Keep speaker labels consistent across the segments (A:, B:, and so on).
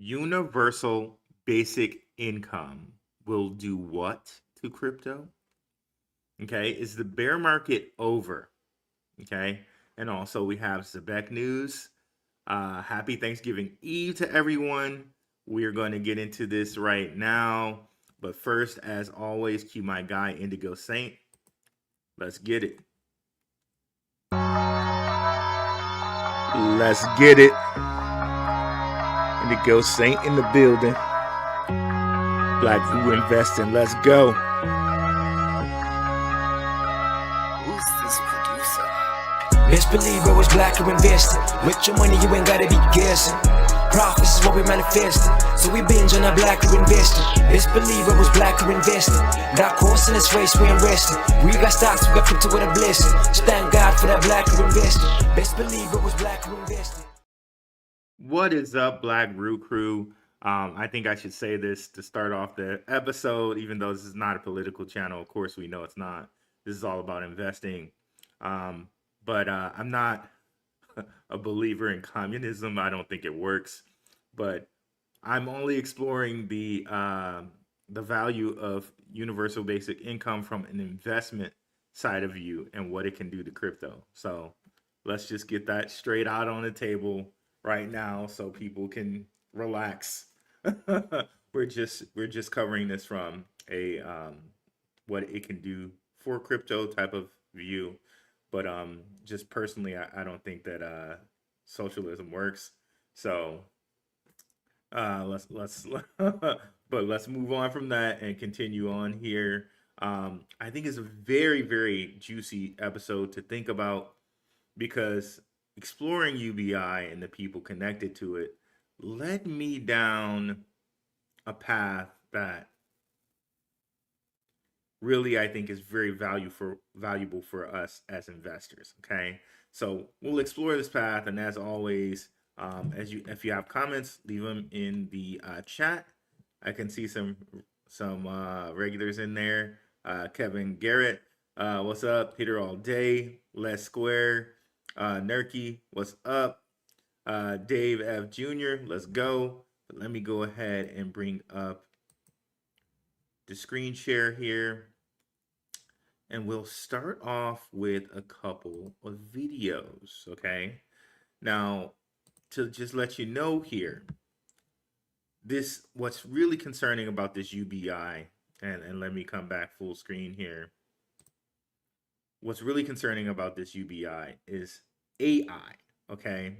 A: Universal basic income will do what to crypto? Okay, is the bear market over? Okay, and also we have Zebec news. Happy Thanksgiving Eve to everyone. We are going to get into this right now. But first, as always, cue my guy Indigo Saint. Let's get it. Let's get it. Indigo Saint in the building. Blackrue Investing. Let's go.
B: Who's this producer?
C: Best believe it was Blackrue Investing. With your money, you ain't gotta be guessing. Profits is what we manifesting, so we binge on our Blackrue Investing. Best believe it was Blackrue Investing. Got course in this race, we ain't resting. We got stocks, we got crypto with a blessing. So thank God for that Blackrue Investing. Best believe it was Blackrue Investing.
A: What is up, Blackrue crew? I think I should say this to start off the episode, even though this is not a political channel. Of course, we know it's not. This is all about investing. But I'm not a believer in communism. I don't think it works. But I'm only exploring the value of universal basic income from an investment side of view and what it can do to crypto. So let's just get that straight out on the table right now so people can relax. we're just covering this from a what it can do for crypto type of view, but just personally I don't think that socialism works. So let's but let's move on from that and continue on here. I think it's a very juicy episode to think about because exploring UBI and the people connected to it led me down a path that really I think is very valuable for us as investors. Okay, so we'll explore this path, and as always, if you have comments, leave them in the chat. I can see some regulars in there. Kevin Garrett, what's up? Peter all day. Les Square. Nerky, what's up? Dave F. Jr., let's go. But let me go ahead and bring up the screen share here. And we'll start off with a couple of videos, okay? Now, to just let you know here, what's really concerning about this UBI, and let me come back full screen here. What's really concerning about this UBI is AI, okay?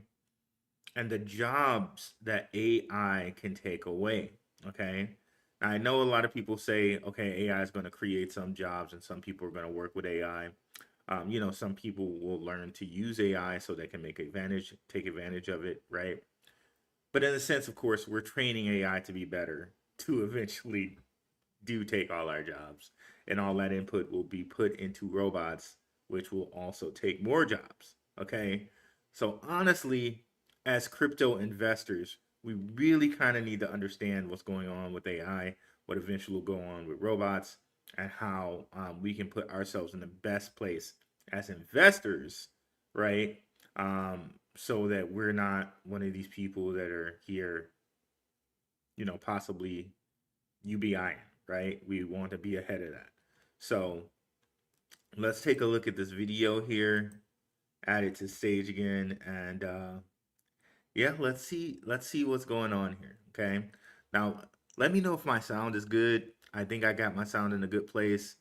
A: And the jobs that AI can take away, okay? Now, I know a lot of people say, okay, AI is going to create some jobs and some people are going to work with AI. Some people will learn to use AI so they can take advantage of it, right? But in a sense, of course, we're training AI to be better to eventually do take all our jobs. And all that input will be put into robots, which will also take more jobs, okay? So honestly, as crypto investors, we really kind of need to understand what's going on with AI, what eventually will go on with robots, and how we can put ourselves in the best place as investors, right? So that we're not one of these people that are here, possibly UBI, right? We want to be ahead of that. So let's take a look at this video here, add it to stage again, and yeah, let's see what's going on here. Okay, now let me know if my sound is good. I think I got my sound in a good place.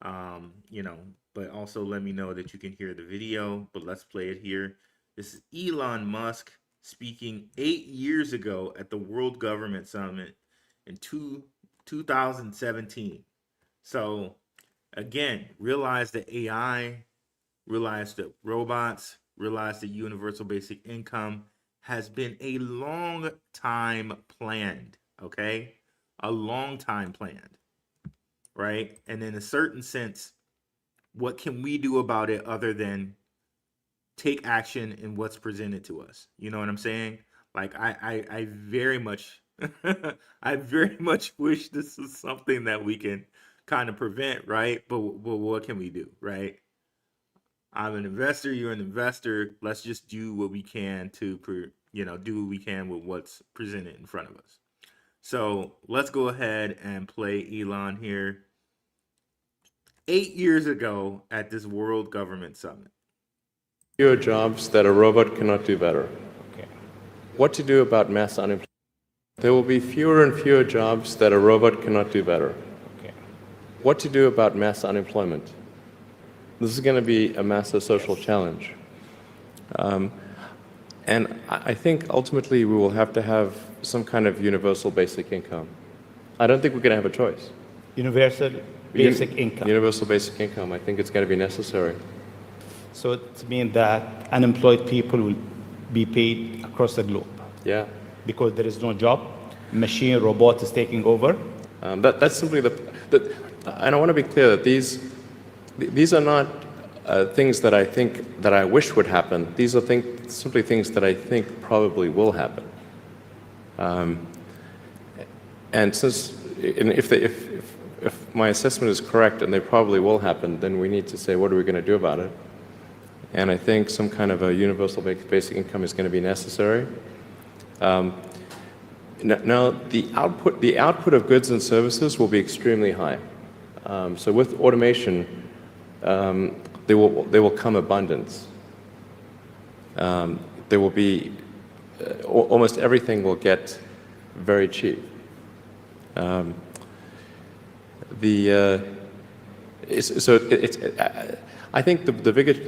A: But also let me know that you can hear the video. But let's play it here. This is Elon Musk speaking 8 years ago at the World Government Summit in 2017. So again, realize that AI, realize that robots, realize that universal basic income has been a long time planned, okay? A long time planned, right? And in a certain sense, what can we do about it other than take action in what's presented to us? You know what I'm saying? Like I very much I very much wish this was something that we can kind of prevent, right? But what can we do, right? I'm an investor, you're an investor. Let's just do what we can to do what we can with what's presented in front of us. So let's go ahead and play Elon here. 8 years ago at this World Government Summit.
D: Fewer jobs that a robot cannot do better.
E: Okay.
D: What to do about mass unemployment? There will be fewer and fewer jobs that a robot cannot do better.
E: Okay.
D: What to do about mass unemployment? This is going to be a massive social challenge. And I think ultimately we will have to have some kind of universal basic income. I don't think we're going to have a choice.
E: Universal basic income.
D: Universal basic income. I think it's going to be necessary.
E: So it means that unemployed people will be paid across the globe
D: Yeah.
E: because there is no job. Machine, robot is taking over.
D: That's simply and I want to be clear that these are not things that I think that I wish would happen. These are simply things that I think probably will happen. And if my assessment is correct and they probably will happen, then we need to say, what are we going to do about it? And I think some kind of a universal basic income is going to be necessary. Now, the output of goods and services will be extremely high. So with automation, there will come abundance. There will be almost everything will get very cheap. I think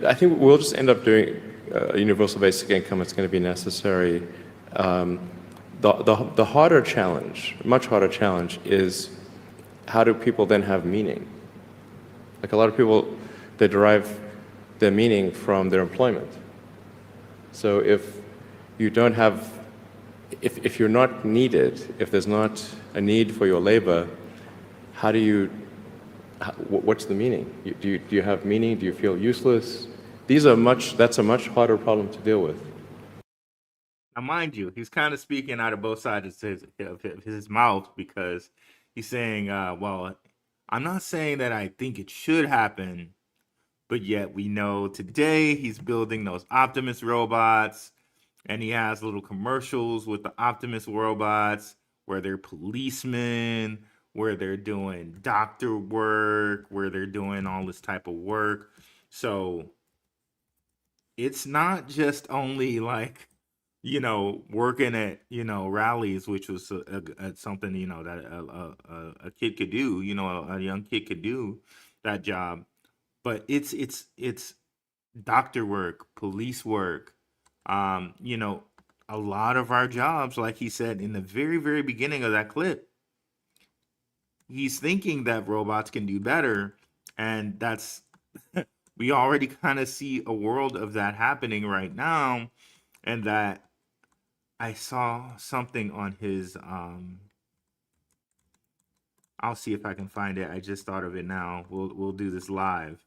D: I think we'll just end up doing a universal basic income. It's going to be necessary. The harder challenge, much harder challenge, is how do people then have meaning? Like a lot of people, they derive their meaning from their employment. So if you don't have, if you're not needed, if there's not a need for your labor, how do you, what's the meaning? Do you have meaning? Do you feel useless? That's a much harder problem to deal with.
A: Now, mind you, he's kind of speaking out of both sides of his mouth, because he's saying, well, I'm not saying that I think it should happen, but yet we know today he's building those Optimus robots, and he has little commercials with the Optimus robots where they're policemen, where they're doing doctor work, where they're doing all this type of work. So it's not just only like, working at, rallies, which was something, that a kid could do, a young kid could do that job. But it's doctor work, police work, a lot of our jobs, like he said in the very, very beginning of that clip, he's thinking that robots can do better. And that's, we already kind of see a world of that happening right now. And that I saw something on his, I'll see if I can find it. I just thought of it now. We'll do this live,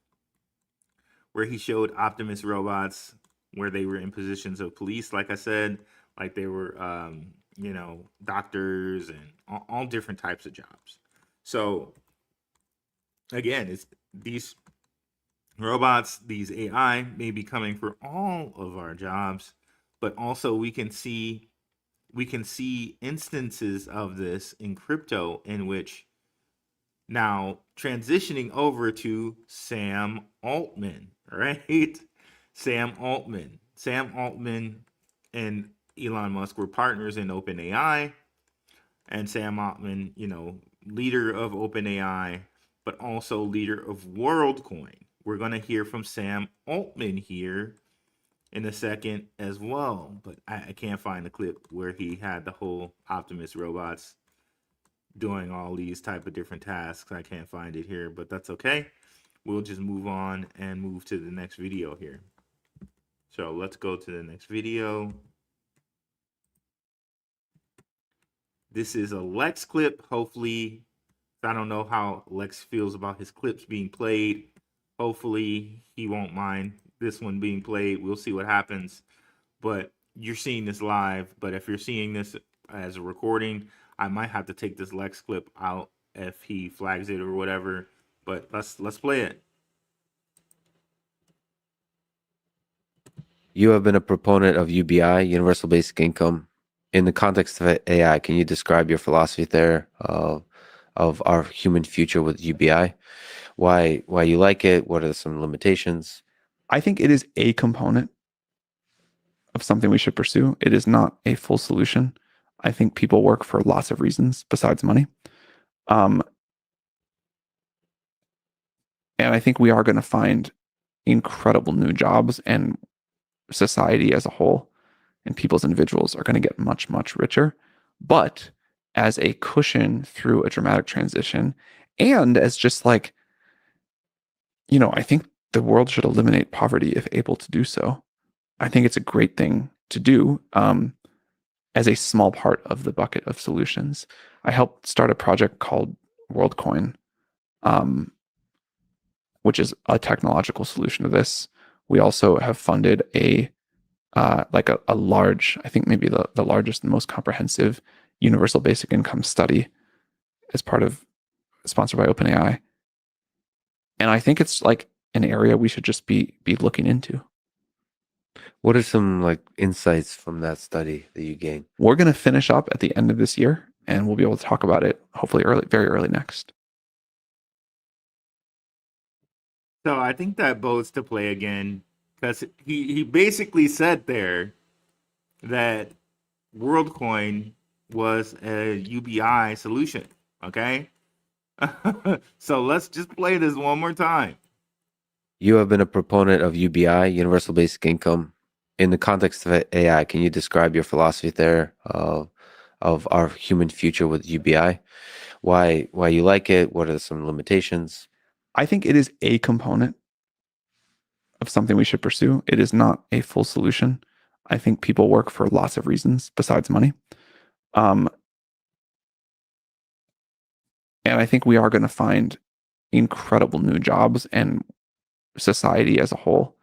A: where he showed Optimus robots where they were in positions of police, like I said, like they were, doctors and all different types of jobs. So again, it's these robots, these AI may be coming for all of our jobs, but also we can see instances of this in crypto, in which now transitioning over to Sam Altman, right? Sam Altman and Elon Musk were partners in OpenAI, and Sam Altman, leader of OpenAI, but also leader of WorldCoin. We're going to hear from Sam Altman here in a second as well, but I can't find the clip where he had the whole Optimus robots doing all these type of different tasks. I can't find it here, but that's okay. We'll just move on and move to the next video here. So let's go to the next video. This is a Lex clip. Hopefully, I don't know how Lex feels about his clips being played. Hopefully he won't mind this one being played. We'll see what happens. But you're seeing this live. But if you're seeing this as a recording, I might have to take this Lex clip out if he flags it or whatever. But let's play it.
F: You have been a proponent of UBI, universal basic income. In the context of AI, can you describe your philosophy there of our human future with UBI? Why you like it? What are some limitations?
G: I think it is a component of something we should pursue. It is not a full solution. I think people work for lots of reasons besides money. And I think we are going to find incredible new jobs, and society as a whole and people's individuals are going to get much, much richer. But as a cushion through a dramatic transition, and as just like, I think the world should eliminate poverty if able to do so. I think it's a great thing to do as a small part of the bucket of solutions. I helped start a project called WorldCoin, which is a technological solution to this. We also have funded a large, I think maybe the largest and most comprehensive universal basic income study as part of, sponsored by OpenAI. And I think it's like an area we should just be looking into.
F: What are some insights from that study that you gained?
G: We're going to finish up at the end of this year, and we'll be able to talk about it hopefully very early next.
A: So I think that bodes to play again, because he basically said there that WorldCoin was a UBI solution. Okay, so let's just play this one more time.
F: You have been a proponent of UBI, universal basic income. In the context of AI, can you describe your philosophy there of our human future with UBI? Why you like it? What are some limitations?
G: I think it is a component of something we should pursue. It is not a full solution. I think people work for lots of reasons besides money. And I think we are going to find incredible new jobs, and society as a whole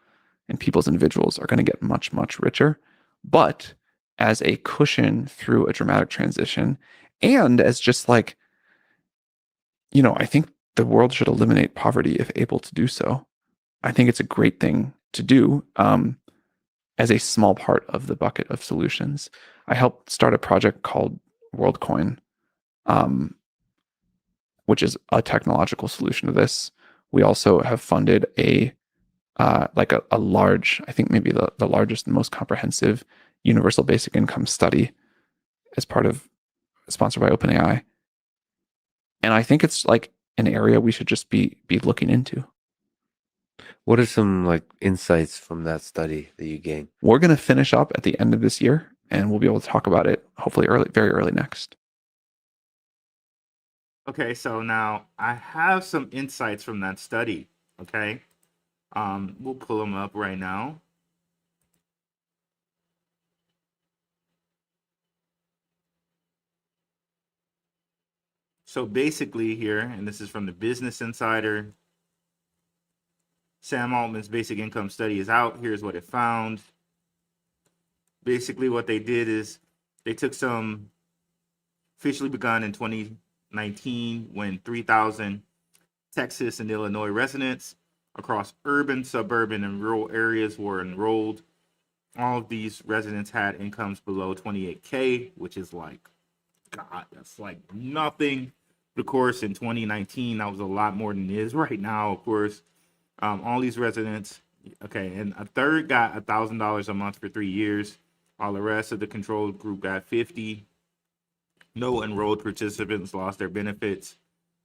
G: and people's individuals are going to get much, much richer. But as a cushion through a dramatic transition, and as just like, I think the world should eliminate poverty if able to do so. I think it's a great thing to do as a small part of the bucket of solutions. I helped start a project called WorldCoin, which is a technological solution to this. We also have funded a large, I think maybe the largest and most comprehensive universal basic income study as part of, sponsored by OpenAI. And I think it's like an area we should just be looking into.
F: What are some insights from that study that you gained?
G: We're going to finish up at the end of this year, and we'll be able to talk about it hopefully very early next.
A: Okay, so now I have some insights from that study. Okay, we'll pull them up right now. So basically here, and this is from the Business Insider, Sam Altman's basic income study is out. Here's what it found. Basically what they did is they took some officially begun in 2019 when 3,000 Texas and Illinois residents across urban, suburban, and rural areas were enrolled. All of these residents had incomes below 28K, which is God, that's nothing. Of course, in 2019, that was a lot more than it is right now, of course. All these residents, okay, and a third got $1,000 a month for 3 years. All the rest of the control group got 50. No enrolled participants lost their benefits.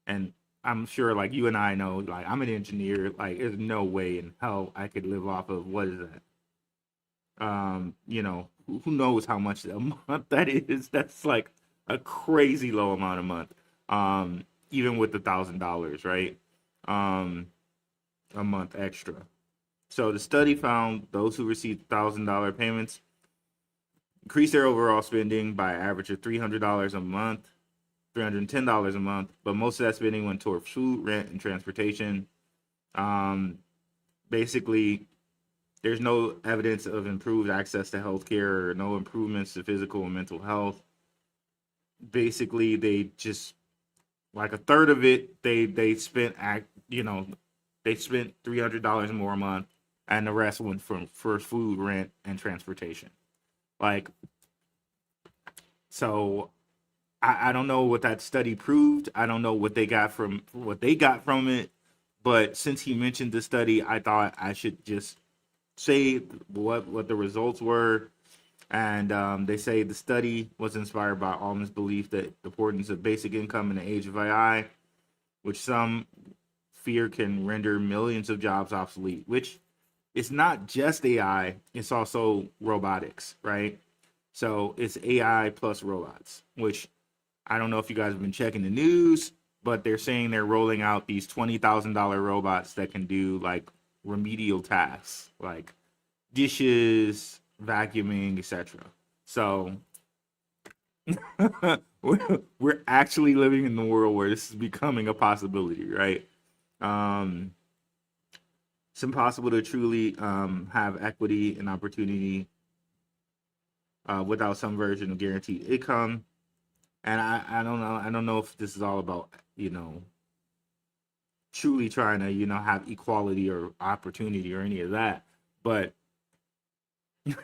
A: And I'm sure you and I know, I'm an engineer, there's no way in hell I could live off of, what is that? Who knows how much a month that is? That's a crazy low amount a month. Even with the $1,000, right? A month extra. So the study found those who received $1,000 payments increased their overall spending by an average of $300 a month, $310 a month, but most of that spending went toward food, rent, and transportation. Basically, there's no evidence of improved access to healthcare or no improvements to physical and mental health. Basically, they just a third of it they spent they spent $300 more a month, and the rest went for food, rent, and transportation. Like, so I don't know what that study proved. I don't know what they got from it. But since he mentioned the study, I thought I should just say what the results were. And they say the study was inspired by Allman's belief that the importance of basic income in the age of AI, which some fear can render millions of jobs obsolete, which it's not just AI, it's also robotics, right? So it's AI plus robots, which I don't know if you guys have been checking the news, but they're saying they're rolling out these $20,000 robots that can do like remedial tasks, like dishes, vacuuming, etc. So we're actually living in the world where this is becoming a possibility, right? It's impossible to truly have equity and opportunity without some version of guaranteed income. And I don't know. I don't know if this is all about, truly trying to, have equality or opportunity or any of that. But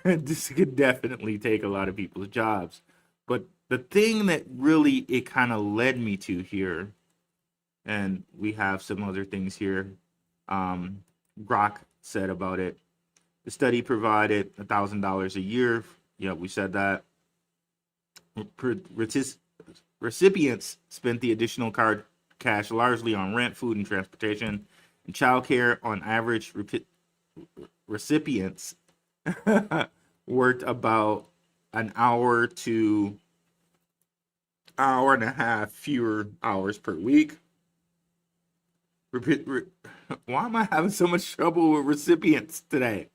A: this could definitely take a lot of people's jobs. But the thing that really it kind of led me to here, and we have some other things here, Grok said about it. The study provided $1,000 a year. Yeah, we said that. Recipients spent the additional card cash largely on rent, food, and transportation, and childcare. On average, recipients worked about an hour to hour and a half fewer hours per week. Why am I having so much trouble with recipients today?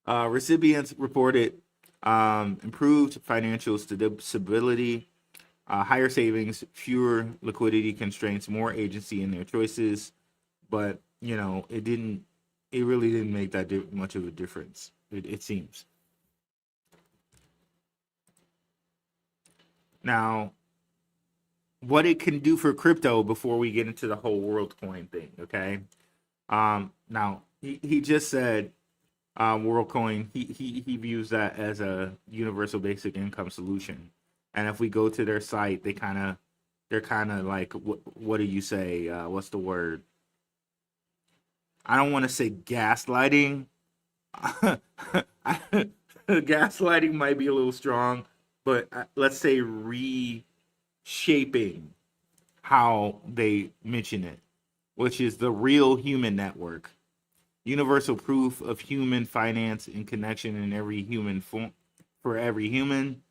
A: Recipients reported improved financial stability, higher savings, fewer liquidity constraints, more agency in their choices. But it really didn't make that much of a difference. It seems. Now, what it can do for crypto before we get into the whole WorldCoin thing, okay? Now he just said WorldCoin. He views that as a universal basic income solution. And if we go to their site, they're kind of like, what do you say? What's the word? I don't want to say gaslighting. Gaslighting might be a little strong, but let's say reshaping how they mention it, which is the real human network. Universal proof of human finance and connection in every human form for every human.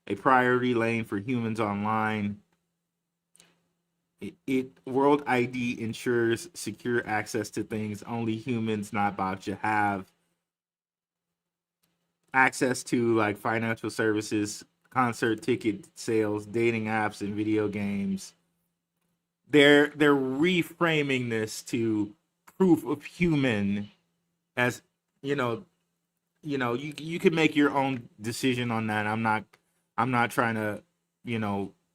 A: A priority lane for humans online. World ID ensures secure access to things only humans, not bots, should have access to, like financial services, concert ticket sales, dating apps, and video games. They're reframing this to proof of human, as you can make your own decision on that. I'm not trying to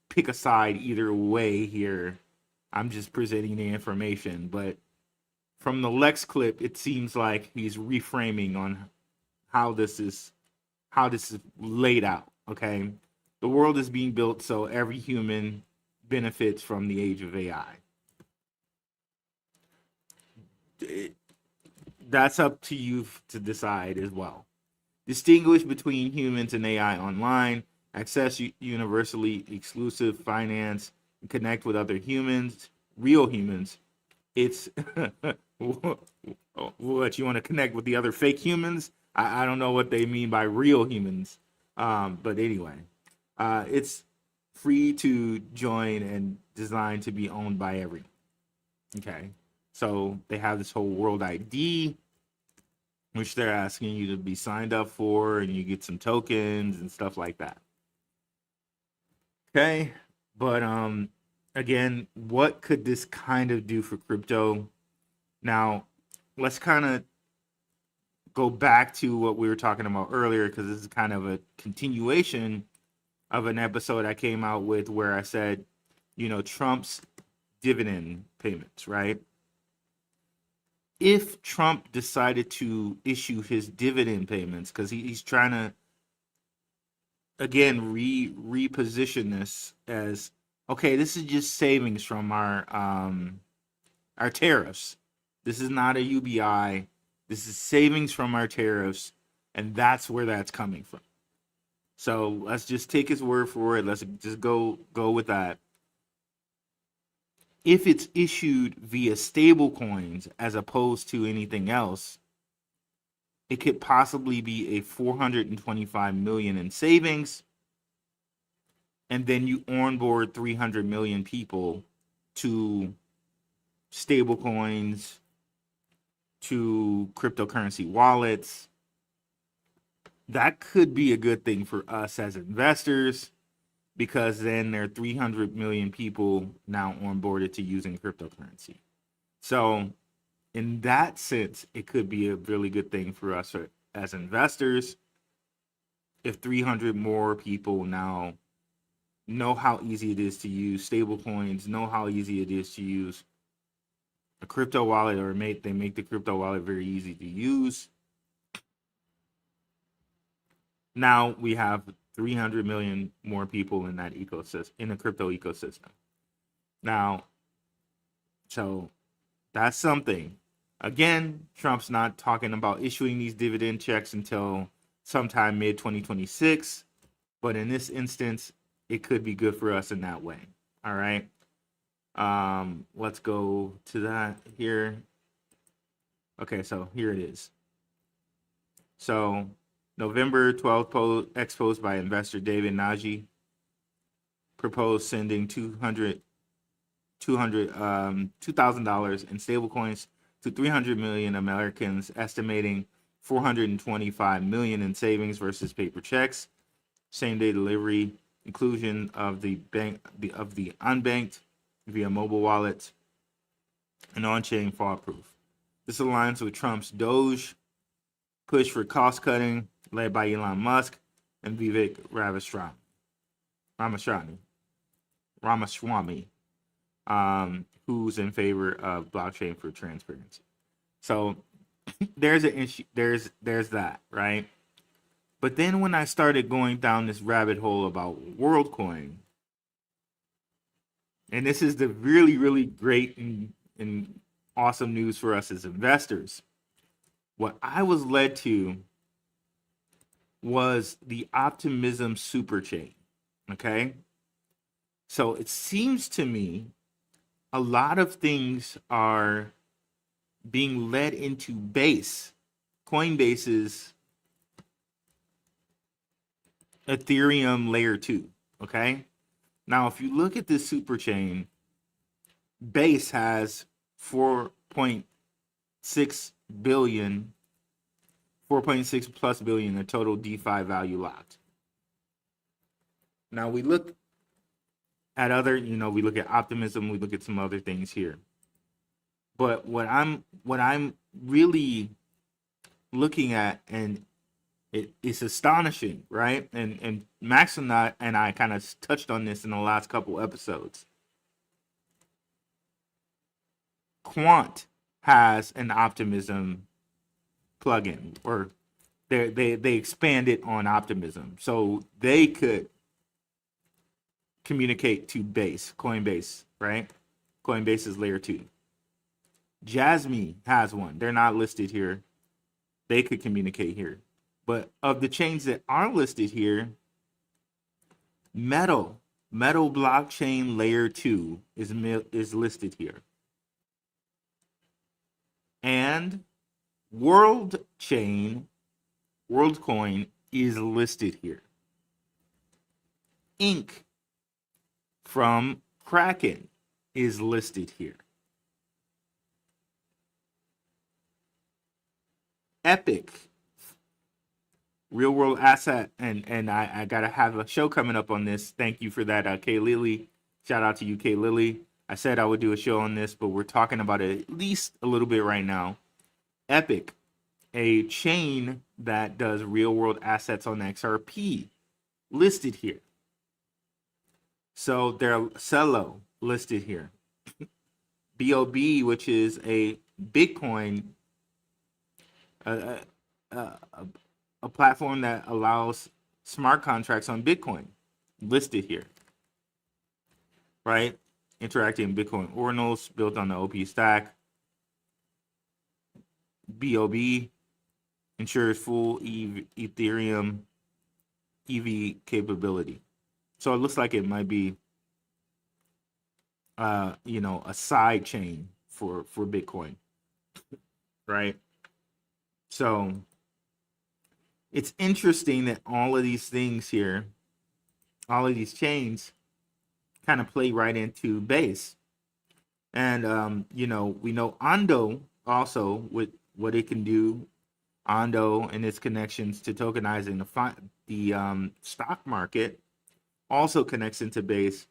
A: pick a side either way here. I'm just presenting the information. But from the Lex clip, it seems like he's reframing on how this is laid out. Okay, the world is being built so every human benefits from the age of AI. That's up to you to decide as well. Distinguish between humans and AI online. Access universally exclusive finance. And connect with other humans, real humans. It's what you want to connect with the other fake humans. I don't know what they mean by real humans. But anyway, it's free to join and designed to be owned by everyone. Okay. So they have this whole world ID, which they're asking you to be signed up for, and you get some tokens and stuff like that. Okay. But again, what could this kind of do for crypto? Now, let's kind of go back to what we were talking about earlier, because this is kind of a continuation of an episode I came out with where I said, Trump's dividend payments, right? if Trump decided to issue his dividend payments, because he's trying to again reposition this as, okay, this is just savings from our tariffs. This is not a UBI. This is savings from our tariffs, and that's where that's coming from. So let's just take his word for it. Let's just go with that. If it's issued via stable coins as opposed to anything else, it could possibly be a 425 million in savings, and then you onboard 300 million people to stable coins, to cryptocurrency wallets. That could be a good thing for us as investors, because then there are 300 million people now onboarded to using cryptocurrency. So in that sense, it could be a really good thing for us as investors if 300 more people now know how easy it is to use stable coins, know how easy it is to use a crypto wallet, or they make the crypto wallet very easy to use. Now we have 300 million more people in that ecosystem, in the crypto ecosystem. Now, so that's something. Again, Trump's not talking about issuing these dividend checks until sometime mid-2026, but in this instance, it could be good for us in that way. All right. Let's go to that here. Okay, so here it is. So November 12th, exposed by investor David Nagy, proposed sending $2,000 in stablecoins to 300 million Americans, estimating 425 million in savings versus paper checks, same-day delivery, inclusion of the unbanked via mobile wallets, and on-chain fraud-proof. This aligns with Trump's Doge push for cost-cutting, led by Elon Musk and Vivek Ramaswamy, who's in favor of blockchain for transparency. So there's an issue. There's that, right? But then when I started going down this rabbit hole about WorldCoin, and this is the really, really great and awesome news for us as investors, what I was led to was the Optimism Superchain. Okay? So it seems to me a lot of things are being led into Base, Coinbase's Ethereum layer 2. Okay? Now, if you look at this super chain, Base has 4.6 plus billion in total DeFi value locked. Now we look at other, we look at Optimism, we look at some other things here. But what I'm really looking at, and it's astonishing, right? And Max and I kind of touched on this in the last couple episodes. Quant has an Optimism plugin, or they expand it on Optimism, so they could communicate to Base, Coinbase, right? Coinbase is layer 2. Jasmine has one. They're not listed here. They could communicate here. But of the chains that are listed here, Metal blockchain layer 2 is listed here. And WorldCoin is listed here. Ink from Kraken is listed here. Epic, real world asset, and I gotta have a show coming up on this. Thank you for that, Kay Lily. Shout out to you, Kay Lily. I said I would do a show on this, but we're talking about it at least a little bit right now. Epic, a chain that does real world assets on XRP, listed here. So they're Cello listed here. BOB, which is a Bitcoin, a, a, a platform that allows smart contracts on Bitcoin listed here, right? Interacting Bitcoin ordinals built on the OP stack. BOB ensures full Ethereum EV capability. So it looks like it might be, a side chain for Bitcoin, right? So it's interesting that all of these things here, all of these chains, kind of play right into Base. And we know Ondo also with what it can do. Ondo and its connections to tokenizing the stock market also connects into Base.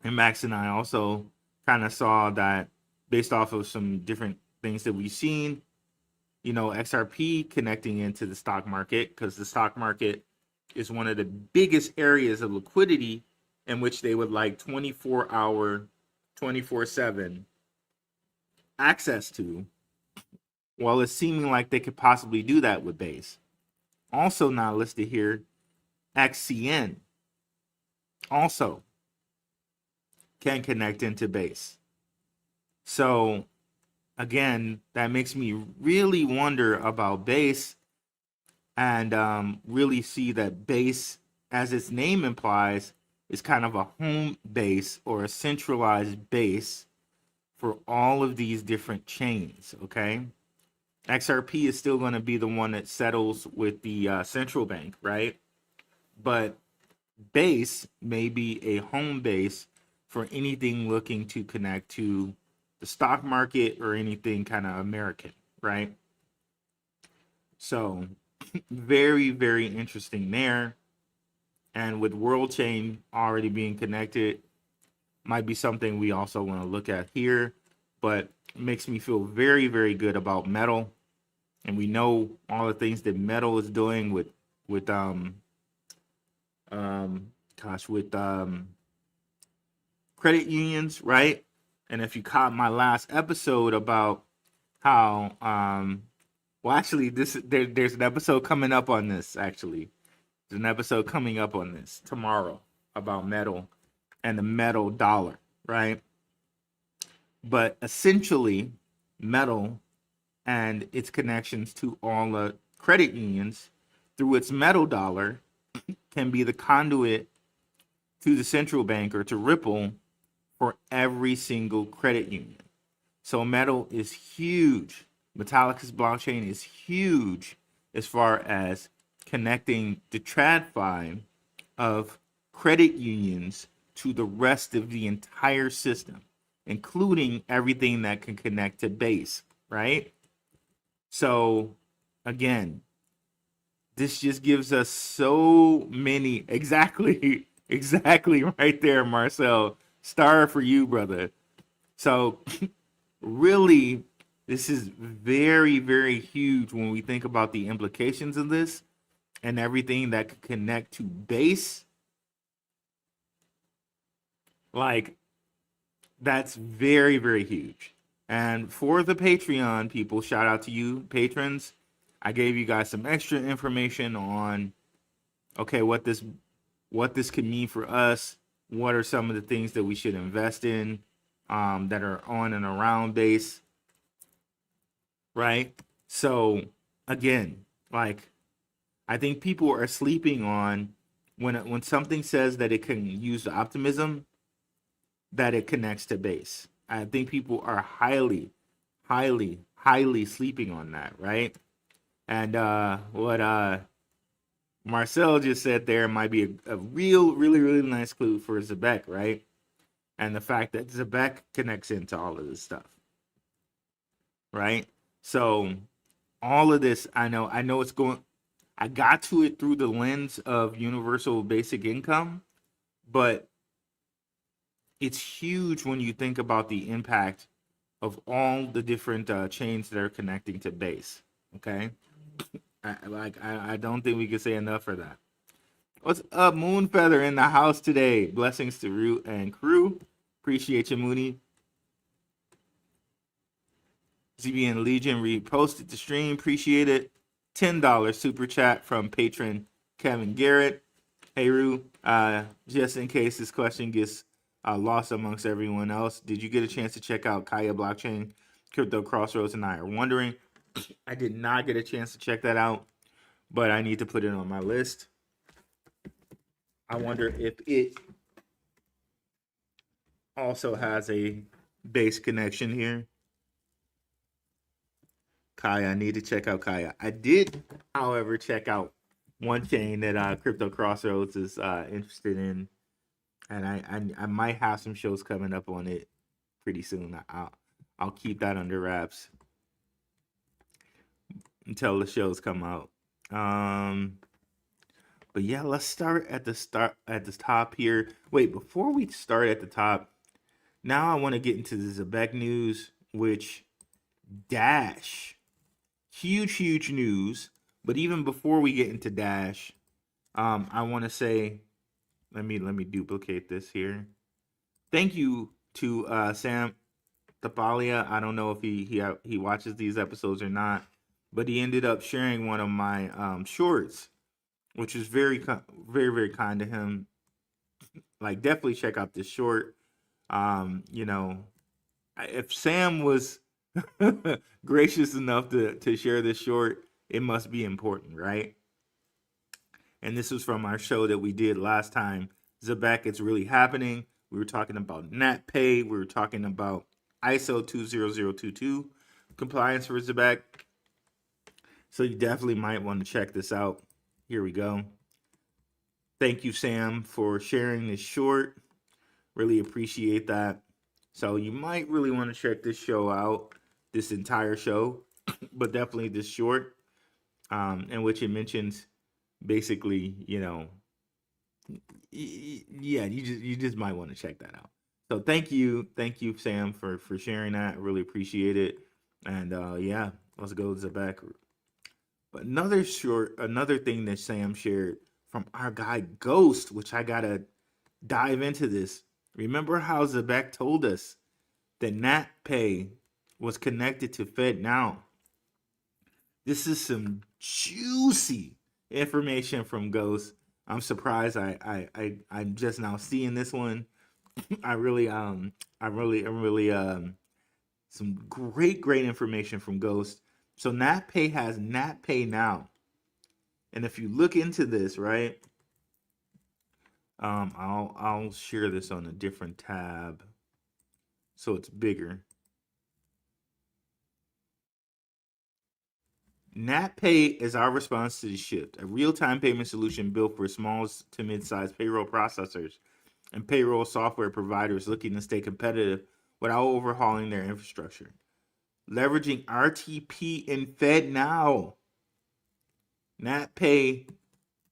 A: And Max and I also kind of saw that based off of some different things that we've seen, XRP connecting into the stock market, because the stock market is one of the biggest areas of liquidity in which they would like 24-hour, 24/7 access to. Well, it's seeming like they could possibly do that with Base. Also not listed here, XCN also can connect into Base. So again, that makes me really wonder about Base, and really see that Base, as its name implies, is kind of a home base or a centralized base for all of these different chains, okay? XRP is still going to be the one that settles with the central bank, right? But Base may be a home base for anything looking to connect to the stock market or anything kind of American, right? So very, very interesting there. And with World Chain already being connected, might be something we also want to look at here, but makes me feel very, very good about Metal. And we know all the things that Metal is doing with credit unions, right? And if you caught my last episode about how actually there's an episode coming up on this. Actually, there's an episode coming up on this tomorrow about Metal and the Metal dollar, right? But essentially, Metal and its connections to all the credit unions through its Metal dollar can be the conduit to the central bank or to Ripple for every single credit union. So Metal is huge. Metallica's blockchain is huge as far as connecting the TradFi of credit unions to the rest of the entire system, including everything that can connect to Base, right? So again, this just gives us so many, exactly right there, Marcel. Star for you, brother. So really, this is very, very huge when we think about the implications of this and everything that could connect to Base. Like, that's very, very huge. And for the Patreon people, shout out to you, patrons. I gave you guys some extra information on, okay, what this could mean for us. What are some of the things that we should invest in that are on and around Base, right? So again, like, I think people are sleeping on when something says that it can use the optimism, that it connects to Base. I think people are highly sleeping on that, right? And what Marcel just said there might be a really nice clue for Zebec, right? And the fact that Zebec connects into all of this stuff, right? So all of this, I know it's going, I got to it through the lens of universal basic income, but it's huge when you think about the impact of all the different chains that are connecting to Base, okay? I don't think we can say enough for that. What's up, Moonfeather in the house today? Blessings to Root and crew. Appreciate you, Mooney. ZBN Legion reposted the stream. Appreciate it. $10 super chat from patron Kevin Garrett. Hey, Rue, just in case this question gets lost amongst everyone else, did you get a chance to check out Kaya Blockchain? Crypto Crossroads and I are wondering. I did not get a chance to check that out, but I need to put it on my list. I wonder if it also has a base connection here. Kaya, I need to check out Kaya. I did, however, check out one chain that Crypto Crossroads is interested in, and I might have some shows coming up on it pretty soon. I'll keep that under wraps until the shows come out. But yeah, let's start at the top here. Wait, before we start at the top, now I want to get into the Zebec news, which Dash, huge news. But even before we get into Dash, I want to say, let me duplicate this here. Thank you to Sam Tapalia. I don't know if he watches these episodes or not, but he ended up sharing one of my shorts, which is very kind to him. Like, definitely check out this short. You know, if Sam was gracious enough to share this short, it must be important, right? And this was from our show that we did last time. Zebec, it's really happening. We were talking about NatPay. We were talking about ISO 20022 compliance for Zebec. So you definitely might want to check this out. Here we go. Thank you, Sam, for sharing this short. Really appreciate that. So you might really want to check this show out, this entire show, but definitely this short, in which it mentions basically, you know, yeah, you just might want to check that out. So thank you, Sam, for sharing that. I really appreciate it. And yeah, let's go to Zebec. But another thing that Sam shared from our guy Ghost, which I gotta dive into this. Remember how Zebec told us that NatPay was connected to FedNow? This is some juicy information from Ghost. I'm surprised I'm just now seeing this one. I'm really some great information from Ghost. So NatPay has NatPay Now. And if you look into this, right? I'll share this on a different tab so it's bigger. NatPay is our response to the shift, a real-time payment solution built for small to mid-sized payroll processors and payroll software providers looking to stay competitive without overhauling their infrastructure. Leveraging RTP and FedNow, NatPay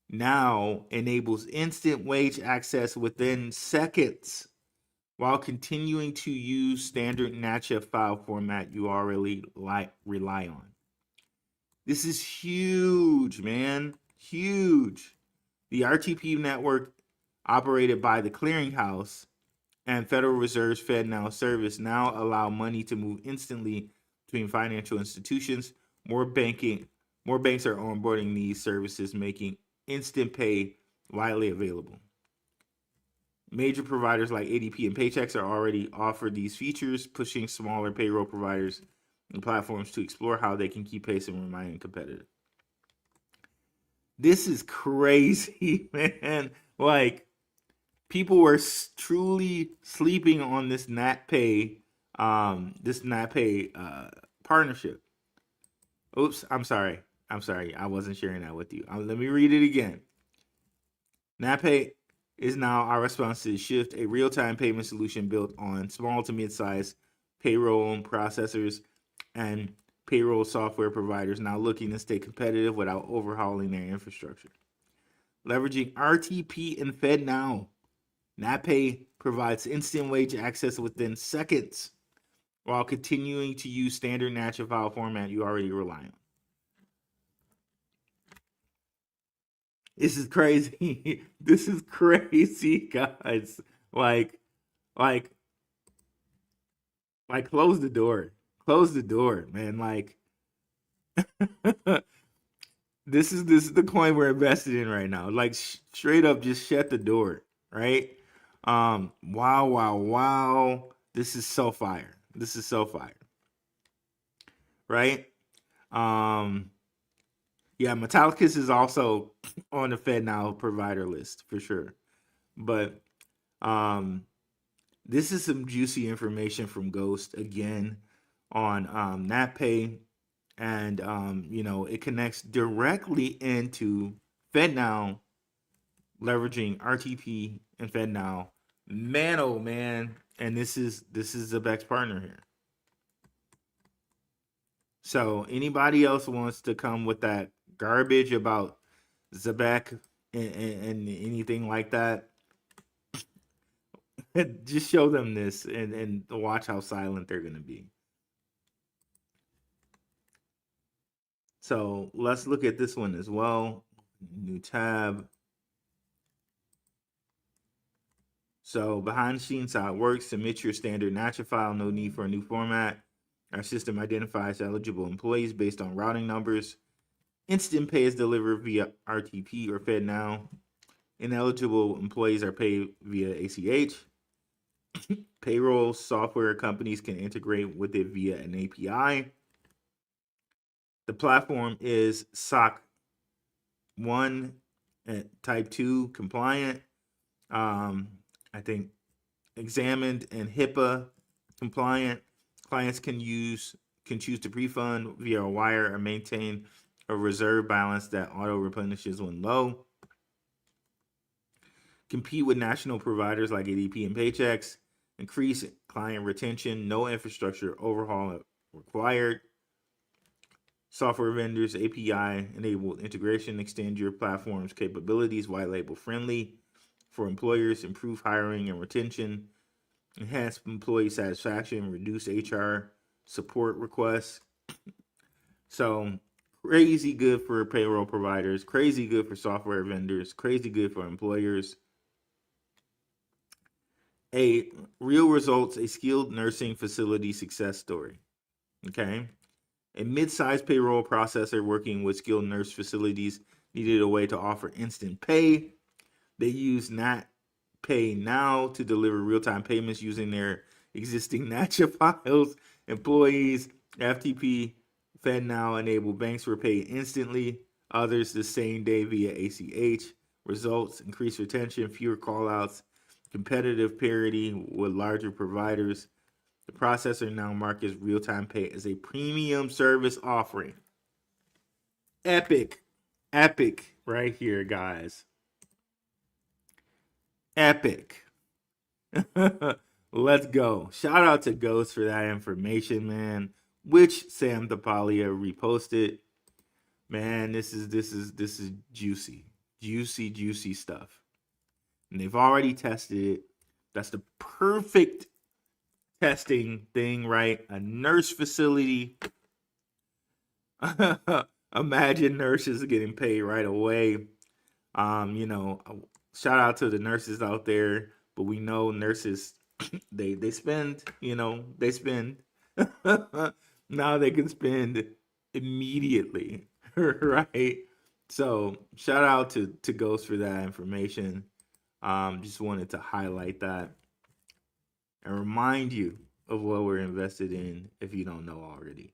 A: Now enables instant wage access within seconds while continuing to use standard NACHA file format you already rely on. This is huge, man. Huge. The RTP network, operated by the Clearinghouse and Federal Reserve's FedNow service, now allow money to move instantly between financial institutions. More banks are onboarding these services, making instant pay widely available. Major providers like ADP and Paychex are already offer these features, pushing smaller payroll providers and platforms to explore how they can keep pace and remain competitive. This is crazy, man. Like, people were truly sleeping on this NatPay partnership. Oops, I'm sorry. I wasn't sharing that with you. Let me read it again. NatPay is now our response to the shift, a real-time payment solution built on small to mid-sized payroll processors and payroll software providers now looking to stay competitive without overhauling their infrastructure. Leveraging RTP and FedNow, NatPay provides instant wage access within seconds while continuing to use standard NACHA file format you already rely on. This is crazy. This is crazy, guys. Like, close the door. close the door, man. Like this is the coin we're invested in right now. Like straight up, just shut the door, right? Wow. This is so fire. This is so fire, right? Yeah, Metallicus is also on the FedNow provider list for sure. But this is some juicy information from Ghost again on NatPay, and it connects directly into FedNow, leveraging RTP and FedNow. Man, oh man, and this is Zebec's partner here. So anybody else wants to come with that garbage about Zebec and anything like that, just show them this and watch how silent they're going to be. So let's look at this one as well. New tab. So behind the scenes, how it works: submit your standard NACHA file, no need for a new format. Our system identifies eligible employees based on routing numbers. Instant pay is delivered via RTP or FedNow. Ineligible employees are paid via ACH. Payroll software companies can integrate with it via an API. The platform is SOC 1 and Type 2 compliant. I think examined and HIPAA compliant. Clients can choose to pre-fund via a wire or maintain a reserve balance that auto replenishes when low. Compete with national providers like ADP and Paychex. Increase client retention. No infrastructure overhaul required. Software vendors, API enabled integration. Extend your platform's capabilities. White label friendly for employers. Improve hiring and retention. Enhance employee satisfaction. Reduce HR support requests. So crazy good for payroll providers. Crazy good for software vendors. Crazy good for employers. A real results, a skilled nursing facility success story. Okay. A mid-sized payroll processor working with skilled nurse facilities needed a way to offer instant pay. They used NatPay Now to deliver real-time payments using their existing NACHA files. Employees, FTP, FedNow enabled banks were paid instantly. Others the same day via ACH. Results: increased retention, fewer callouts, competitive parity with larger providers. The processor now markets real-time pay as a premium service offering. Epic right here, guys. Epic. Let's go. Shout out to Ghost for that information, man, which Sam Tapalia reposted. Man, this is juicy stuff. And they've already tested it. That's the perfect testing thing, right? A nurse facility. Imagine nurses getting paid right away. Shout out to the nurses out there, but we know nurses they spend, they spend. Now they can spend immediately, right? So shout out to Ghost for that information. Just wanted to highlight that and remind you of what we're invested in if you don't know already.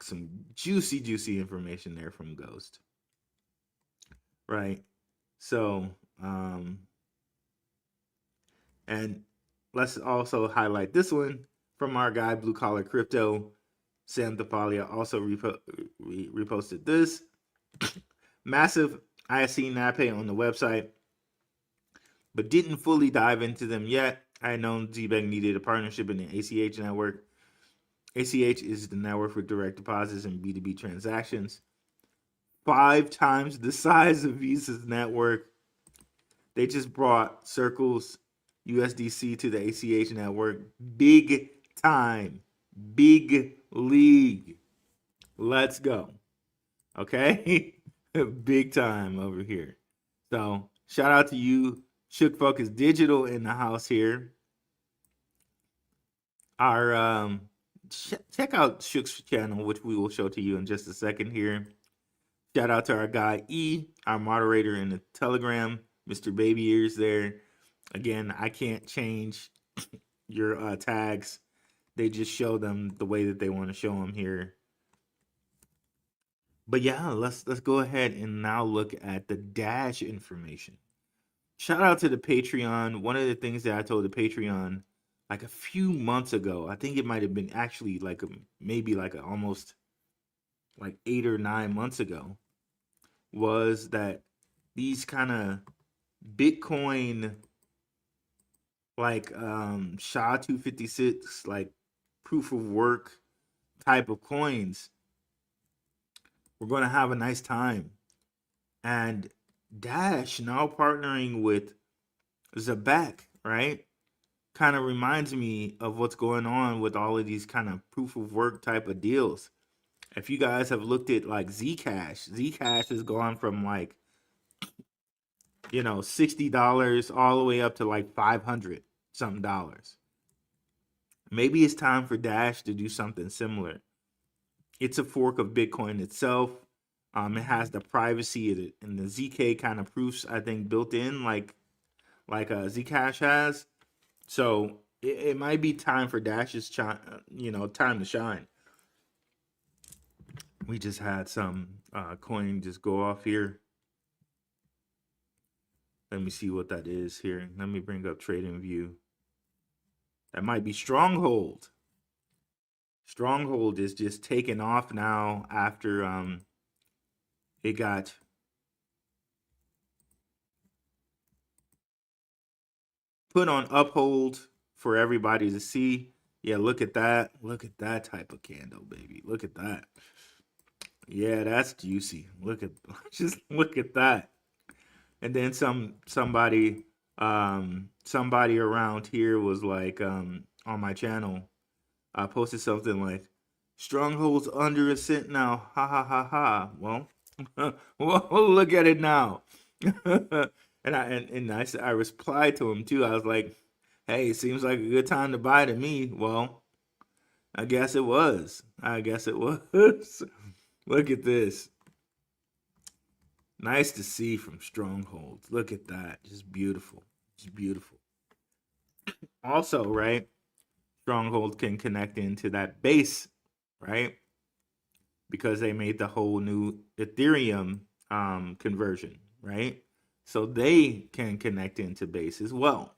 A: Some juicy information there from Ghost. Right? So, and let's also highlight this one from our guy, Blue Collar Crypto. Sam Tapalia also reposted this. Massive ISC NatPay on the website, but didn't fully dive into them yet. I had known Zebec needed a partnership in the ACH network. ACH is the network for direct deposits and B2B transactions. 5 times the size of Visa's network. They just brought Circle's USDC to the ACH network. Big time. Big league. Let's go. Okay? Big time over here. So, shout out to you. Shook Focus Digital in the house here. Our check out Shook's channel, which we will show to you in just a second here. Shout out to our guy E, our moderator in the Telegram, Mr. Baby Ears there. Again, I can't change your tags. They just show them the way that they want to show them here. But yeah, let's go ahead and now look at the Dash information. Shout out to the Patreon. One of the things that I told the Patreon like a few months ago, I think it might have been actually like maybe like almost like 8 or 9 months ago, was that these kind of Bitcoin like SHA-256 like proof of work type of coins, we're going to have a nice time. And Dash now partnering with Zebec, right? Kind of reminds me of what's going on with all of these kind of proof of work type of deals. If you guys have looked at like Zcash has gone from like, you know, $60 all the way up to like 500 something dollars. Maybe it's time for Dash to do something similar. It's a fork of Bitcoin itself. It has the privacy and the ZK kind of proofs, I think, built in like Zcash has. So it might be time for Dash's time to shine. We just had some coin just go off here. Let me see what that is here. Let me bring up TradingView. That might be Stronghold. Stronghold is just taking off now after it got put on uphold for everybody to see. Yeah, look at that. Look at that type of candle, baby. Look at that. Yeah, that's juicy. Just look at that. And then somebody around here was like on my channel, I posted something like, Stronghold's under a cent now. Ha ha ha ha. Well, well, look at it now. And I replied to him too. I was like, hey, seems like a good time to buy to me. Well, I guess it was. Look at this. Nice to see from Stronghold. Look at that. Just beautiful. Just beautiful. Also, right, Stronghold can connect into that base, right? Because they made the whole new Ethereum conversion, right? So they can connect into base as well.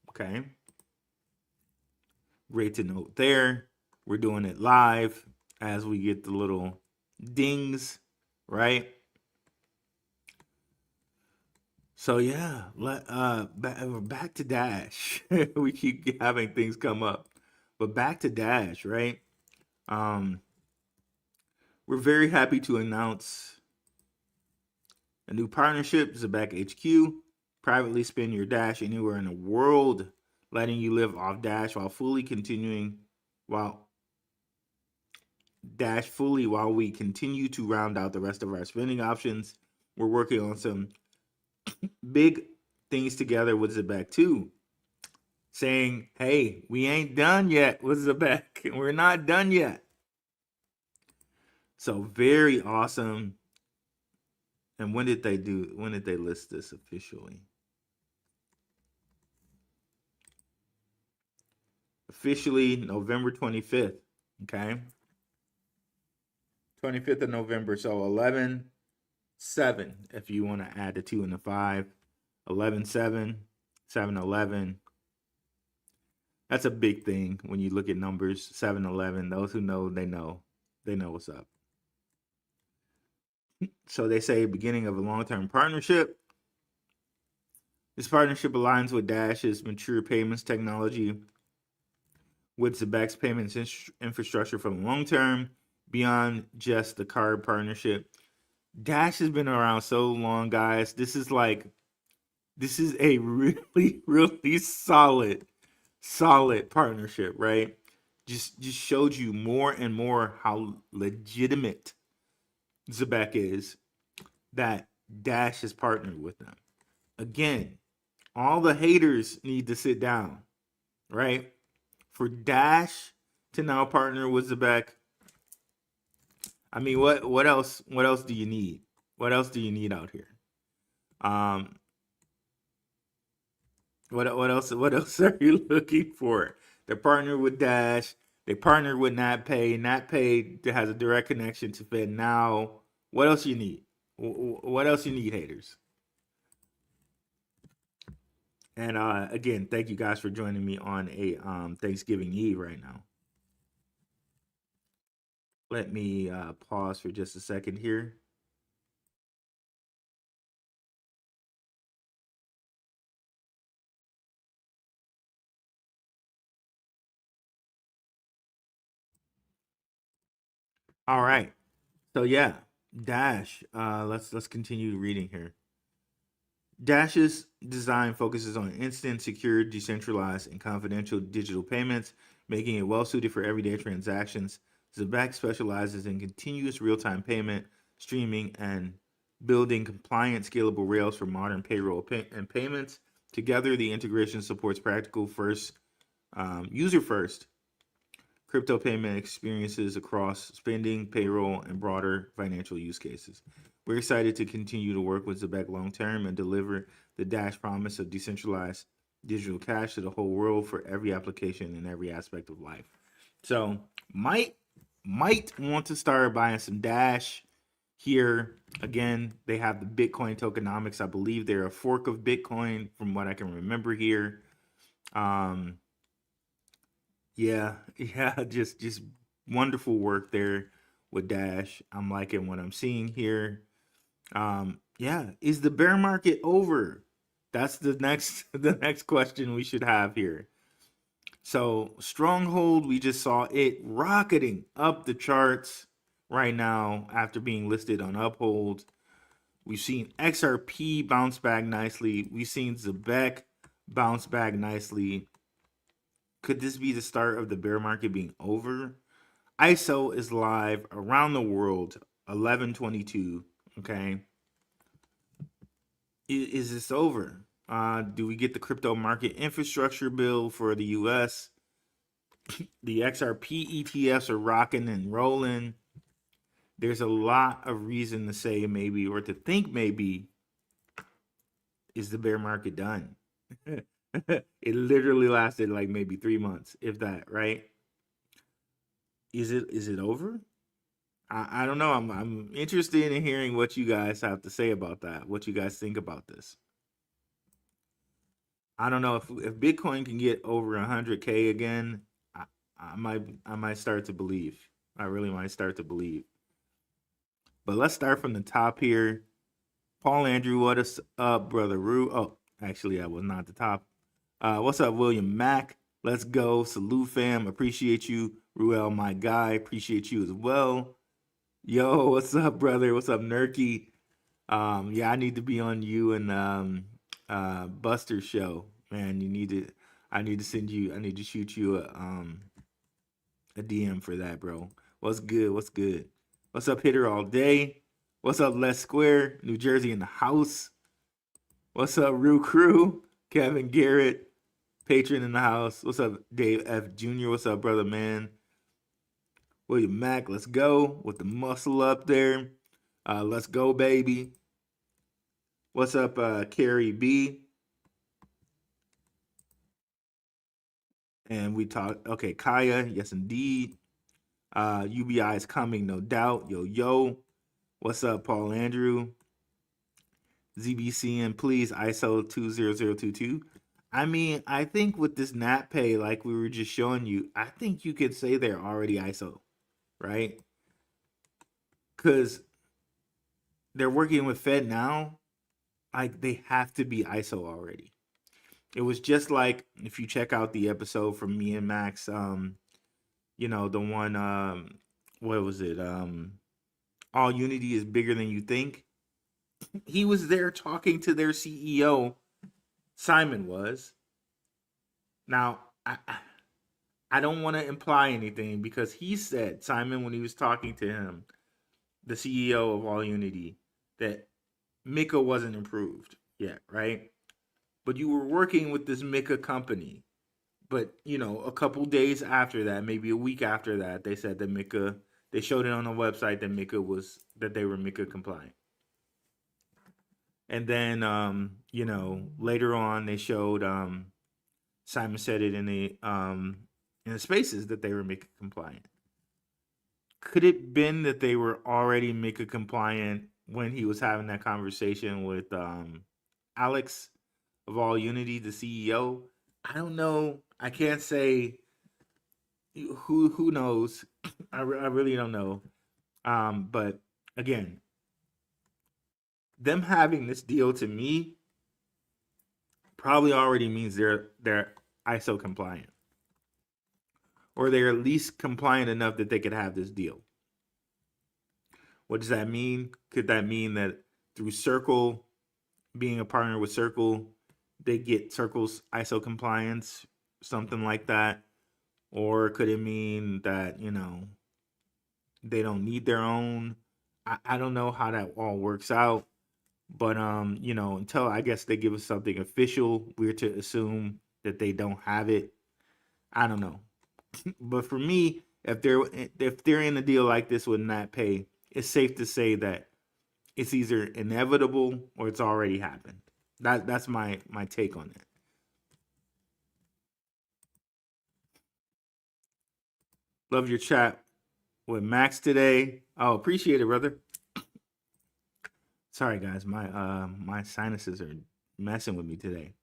A: Okay. Great to note there. We're doing it live as we get the little dings, right? So yeah, back to Dash. We keep having things come up, but back to Dash, right? We're very happy to announce a new partnership, Zebec HQ. Privately spend your Dash anywhere in the world, letting you live off Dash while we continue to round out the rest of our spending options. We're working on some big things together with Zebec too, saying, hey, we ain't done yet with Zebec. We're not done yet. So very awesome. And when did they list this officially? Officially November 25th. Okay. 25th of November. So 11/7, if you want to add the 2 and the 5. 11/7, 7/11. That's a big thing when you look at numbers. 7/11. Those who know, they know what's up. So they say beginning of a long-term partnership. This partnership aligns with Dash's mature payments technology with Zebec's payments infrastructure for the long term, beyond just the card partnership. Dash has been around so long, guys. This is a really, really solid partnership, right? Just showed you more and more how legitimate Zebec is, that Dash has partnered with them. Again, all the haters need to sit down, right? For Dash to now partner with Zebec. I mean, what else? What else do you need? What else do you need out here? What else? What else are you looking for? They partner with Dash. They partner with NatPay. NatPay has a direct connection to FedNow. What else you need? What else you need, haters? And again, thank you guys for joining me on a Thanksgiving Eve right now. Let me pause for just a second here. All right. So yeah, Dash. Let's continue reading here. Dash's design focuses on instant, secure, decentralized, and confidential digital payments, making it well suited for everyday transactions. Zebec specializes in continuous real-time payment, streaming, and building compliant, scalable rails for modern payroll and payments. Together, the integration supports practical user-first crypto payment experiences across spending, payroll, and broader financial use cases. We're excited to continue to work with Zebec long term and deliver the Dash promise of decentralized digital cash to the whole world for every application and every aspect of life. So might want to start buying some Dash here. Again, they have the Bitcoin tokenomics. I believe they're a fork of Bitcoin from what I can remember here. Yeah, just wonderful work there with Dash. I'm liking what I'm seeing here. Yeah, is the bear market over? That's the next question we should have here. So Stronghold, we just saw it rocketing up the charts right now after being listed on Uphold. We've seen XRP bounce back nicely. We've seen Zebec bounce back nicely. Could this be the start of the bear market being over? ISO is live around the world, 11/22. Okay. Is this over? Do we get the crypto market infrastructure bill for the US? The XRP ETFs are rocking and rolling. There's a lot of reason to say maybe, or to think maybe, is the bear market done? It literally lasted like maybe 3 months, if that, right? Is it over? I don't know. I'm interested in hearing what you guys have to say about that. What you guys think about this. I don't know if Bitcoin can get over 100K again. I might start to believe. I really might start to believe. But let's start from the top here. Paul Andrew, what is up, brother Rue? Oh, actually, that was not the top. What's up, William Mack? Let's go. Salute, fam. Appreciate you. Ruel, my guy. Appreciate you as well. Yo, what's up, brother? What's up, Nerky? Yeah, I need to be on you and Buster's show. Man, I need to shoot you a DM for that, bro. What's good? What's good? What's up, Hitter all day? What's up, Les Square? New Jersey in the house. What's up, Rue Crew? Kevin Garrett, patron in the house. What's up, Dave F. Jr.? What's up, brother man? William Mack, let's go with the muscle up there. Let's go, baby. What's up, Carrie B? And we talk, okay, Kaya, yes, indeed. UBI is coming, no doubt. Yo. What's up, Paul Andrew? ZBCN, please, ISO 20022. I mean, I think with this NatPay, like we were just showing you, I think you could say they're already ISO, right? Because they're working with FedNow, like they have to be ISO already. It was just like if you check out the episode from me and Max, you know, the one, what was it? All Unity is bigger than you think. He was there talking to their CEO. Simon was. Now, I don't want to imply anything because he said, Simon, when he was talking to him, the CEO of All Unity, that Mika wasn't improved yet, right? But you were working with this Mika company. But a couple days after that, maybe a week after that, they said that they showed it on the website that they were MiCA compliant. And then later on they showed Simon said it in the spaces that they were MiCA compliant. Could it been that they were already MiCA compliant when he was having that conversation with Alex of All Unity, the CEO? I don't know. I can't say. Who knows? I really don't know. But again, them having this deal to me probably already means they're ISO compliant, or they're at least compliant enough that they could have this deal. What does that mean? Could that mean that through Circle, being a partner with Circle, they get Circle's ISO compliance, something like that? Or could it mean that, they don't need their own? I don't know how that all works out. But, until I guess they give us something official, we're to assume that they don't have it. I don't know. But for me, if they're in a deal like this with Nat Pay, it's safe to say that it's either inevitable or it's already happened. That's my take on it. Love your chat with Max today. Oh, appreciate it, brother. Sorry guys, my sinuses are messing with me today.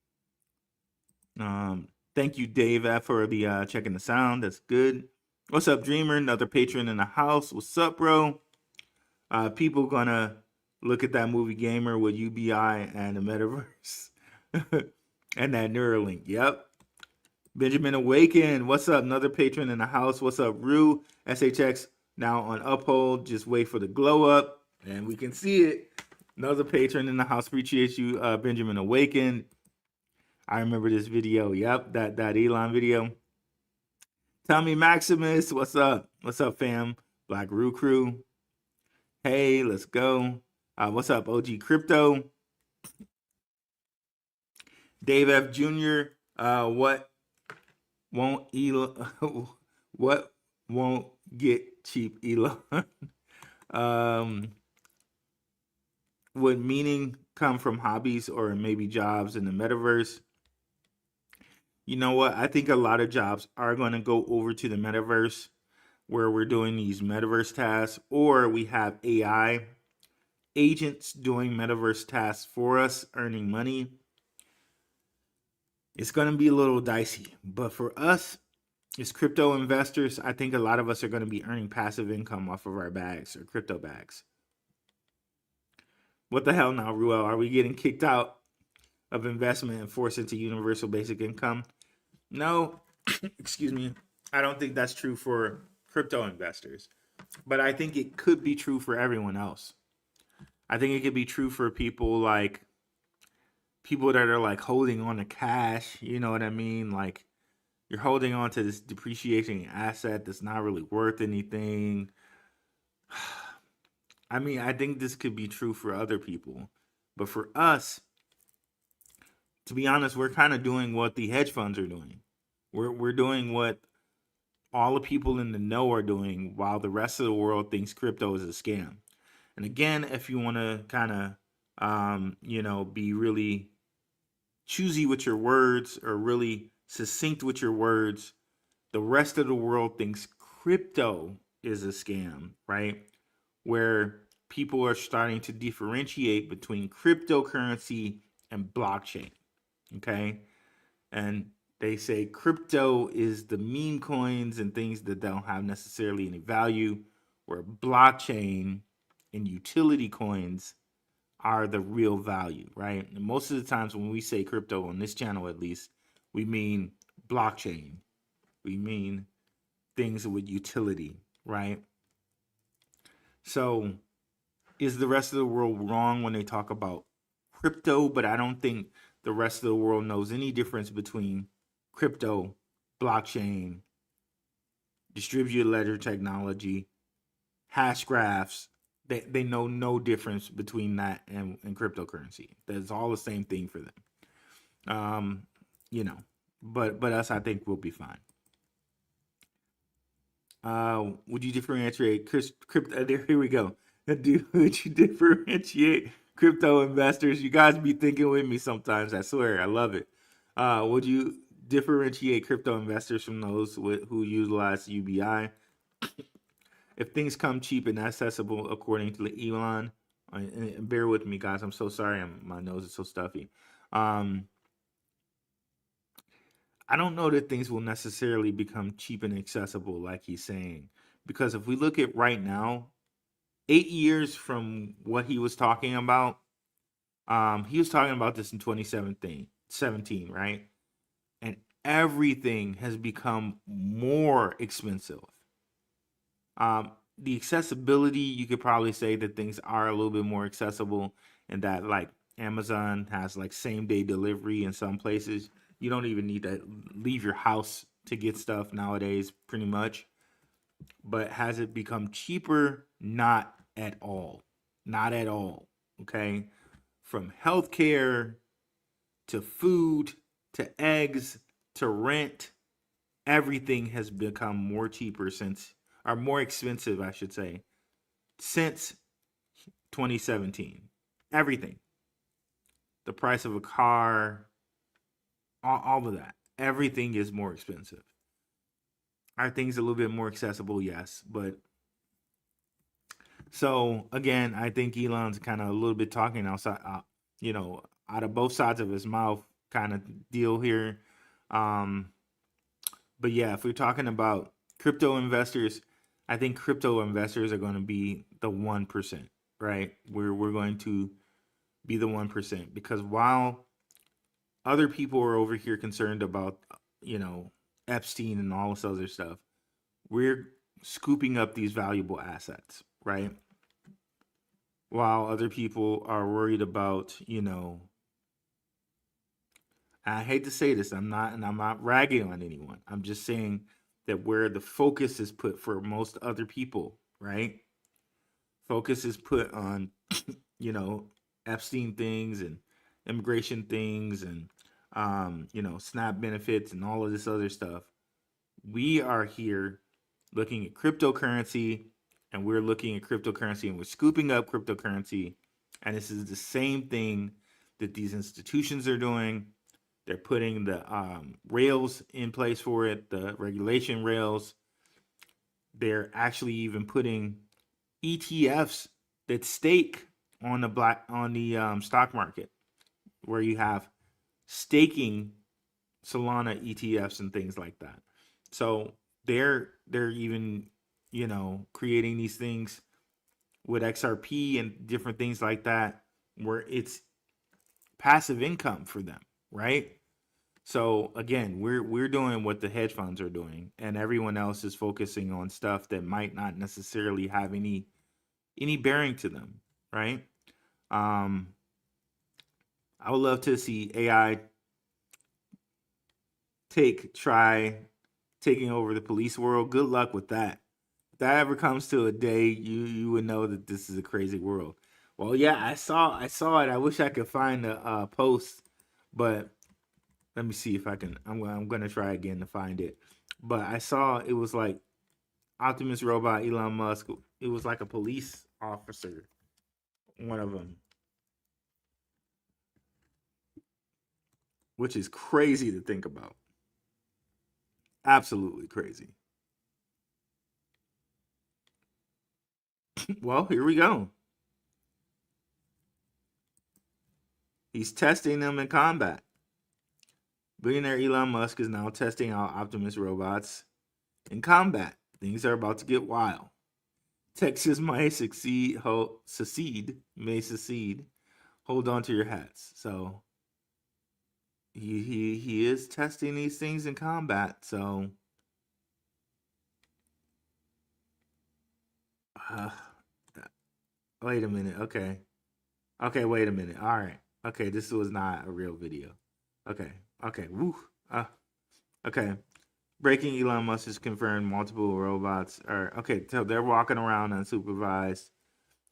A: Thank you, Dave F, for the checking the sound. That's good. What's up, Dreamer? Another patron in the house. What's up, bro? People gonna look at that movie Gamer with UBI and the metaverse and that Neuralink. Yep. Benjamin Awaken. What's up? Another patron in the house. What's up, Rue? SHX now on Uphold. Just wait for the glow up and we can see it. Another patron in the house. Appreciate you, Benjamin Awaken. I remember this video. Yep, that Elon video. Tommy Maximus, what's up? What's up, fam? Blackrue crew. Hey, let's go. What's up, OG Crypto? Dave F. Jr. What won't Elon? What won't get cheap, Elon? Would meaning come from hobbies or maybe jobs in the metaverse? You know what? I think a lot of jobs are going to go over to the metaverse where we're doing these metaverse tasks, or we have AI agents doing metaverse tasks for us, earning money. It's going to be a little dicey, but for us as crypto investors, I think a lot of us are going to be earning passive income off of our bags or crypto bags. What the hell now, Ruel? Are we getting kicked out of investment and forced into universal basic income? No, excuse me. I don't think that's true for crypto investors, but I think it could be true for everyone else. I think it could be true for people that are like holding on to cash. You know what I mean? Like you're holding on to this depreciating asset that's not really worth anything. I mean, I think this could be true for other people, but for us, to be honest, we're kind of doing what the hedge funds are doing. We're doing what all the people in the know are doing, while the rest of the world thinks crypto is a scam. And again, if you want to kind of, be really choosy with your words or really succinct with your words, the rest of the world thinks crypto is a scam, right? Where people are starting to differentiate between cryptocurrency and blockchain. Okay. And they say crypto is the meme coins and things that don't have necessarily any value, where blockchain and utility coins are the real value, right? And most of the times when we say crypto on this channel, at least, we mean blockchain. We mean things with utility, right? So is the rest of the world wrong when they talk about crypto? But I don't think the rest of the world knows any difference between crypto, blockchain, distributed ledger technology, hash graphs. They know no difference between that and cryptocurrency. That's all the same thing for them. but us, I think we'll be fine. Would you differentiate crypto? Here we go. Would you differentiate crypto investors? You guys be thinking with me sometimes. I swear, I love it. Would you differentiate crypto investors from those who utilize UBI? If things come cheap and accessible, according to Elon, and bear with me, guys. I'm so sorry. My nose is so stuffy. I don't know that things will necessarily become cheap and accessible like he's saying. Because if we look at right now, 8 years from what he was talking about, he was talking about this in 2017, right? And everything has become more expensive. The accessibility, you could probably say that things are a little bit more accessible, and that like Amazon has like same day delivery in some places. You don't even need to leave your house to get stuff nowadays, pretty much. But has it become cheaper? Not at all. Not at all. Okay. From healthcare to food to eggs to rent, everything has become more cheaper or more expensive, I should say, since 2017. Everything. The price of a car, all of that. Everything is more expensive. Are things a little bit more accessible? Yes. But so again, I think Elon's kind of a little bit talking outside, out of both sides of his mouth kind of deal here. But yeah, if we're talking about crypto investors, I think crypto investors are going to be the 1%, right? We're going to be the 1%, because while other people are over here concerned about, Epstein and all this other stuff, we're scooping up these valuable assets, right? While other people are worried about, I hate to say this, I'm not ragging on anyone. I'm just saying that where the focus is put for most other people, right? Focus is put on, Epstein things and immigration things and, SNAP benefits and all of this other stuff. We are here looking at cryptocurrency, and we're looking at cryptocurrency, and we're scooping up cryptocurrency. And this is the same thing that these institutions are doing. They're putting the rails in place for it, the regulation rails. They're actually even putting ETFs that stake on the stock market, where you have staking Solana ETFs and things like that. So they're even creating these things with XRP and different things like that, where it's passive income for them, right? So again, we're doing what the hedge funds are doing, and everyone else is focusing on stuff that might not necessarily have any bearing to them, right? I would love to see AI try taking over the police world. Good luck with that. If that ever comes to a day, you would know that this is a crazy world. Well, yeah, I saw it. I wish I could find a post, but let me see if I can. I'm gonna try again to find it. But I saw it was like Optimus Robot, Elon Musk. It was like a police officer, one of them, which is crazy to think about. Absolutely crazy. Well, here we go. He's testing them in combat. Billionaire Elon Musk is now testing out Optimus robots in combat. Things are about to get wild. Texas may secede. Hold on to your hats. So he is testing these things in combat. So wait a minute. Okay, wait a minute. All right. Okay, this was not a real video. Okay. Woo. Okay. Breaking: Elon Musk has confirmed multiple robots are so they're walking around unsupervised.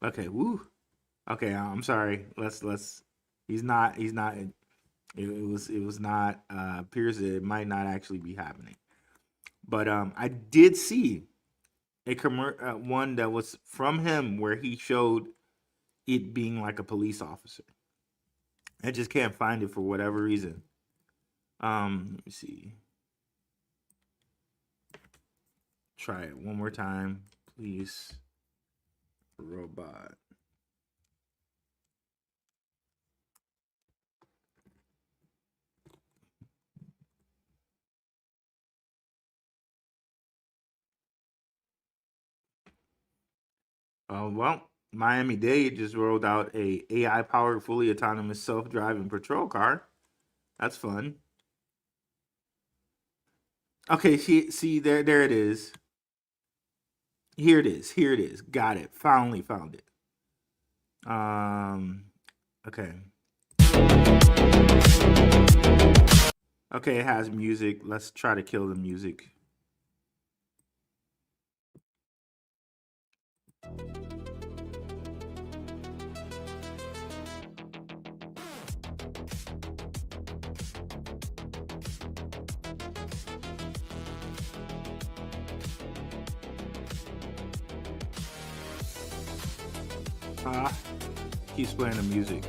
A: Okay. Woo. Okay. I'm sorry. Let's. He's not It was not appears that it might not actually be happening. But I did see a one that was from him where he showed it being like a police officer. I just can't find it for whatever reason. Let me see. Try it one more time, please. Robot. Well, Miami-Dade just rolled out a AI-powered, fully autonomous, self-driving patrol car. That's fun. Okay, see there it is. Here it is. Here it is. Got it. Finally found it. Okay. Okay, it has music. Let's try to kill the music. Keeps playing the music.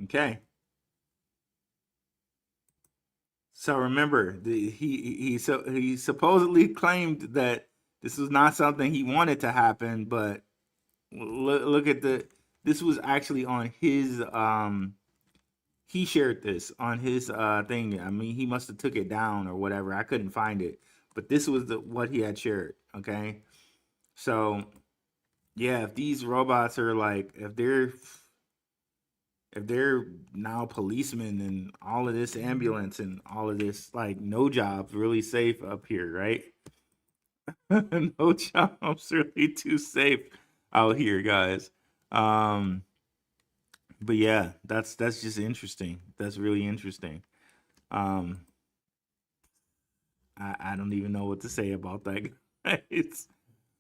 A: Okay. So remember, he supposedly claimed that this was not something he wanted to happen, but look at this was actually on his he shared this on his thing. I mean, he must have took it down or whatever. I couldn't find it, but this was what he had shared. Okay, so yeah, if these robots are like, if they're now policemen and all of this ambulance and all of this, like, no jobs really safe up here, right? No jobs really too safe out here, guys. Um, but yeah, that's just interesting. That's really interesting. Um, I don't even know what to say about that. It's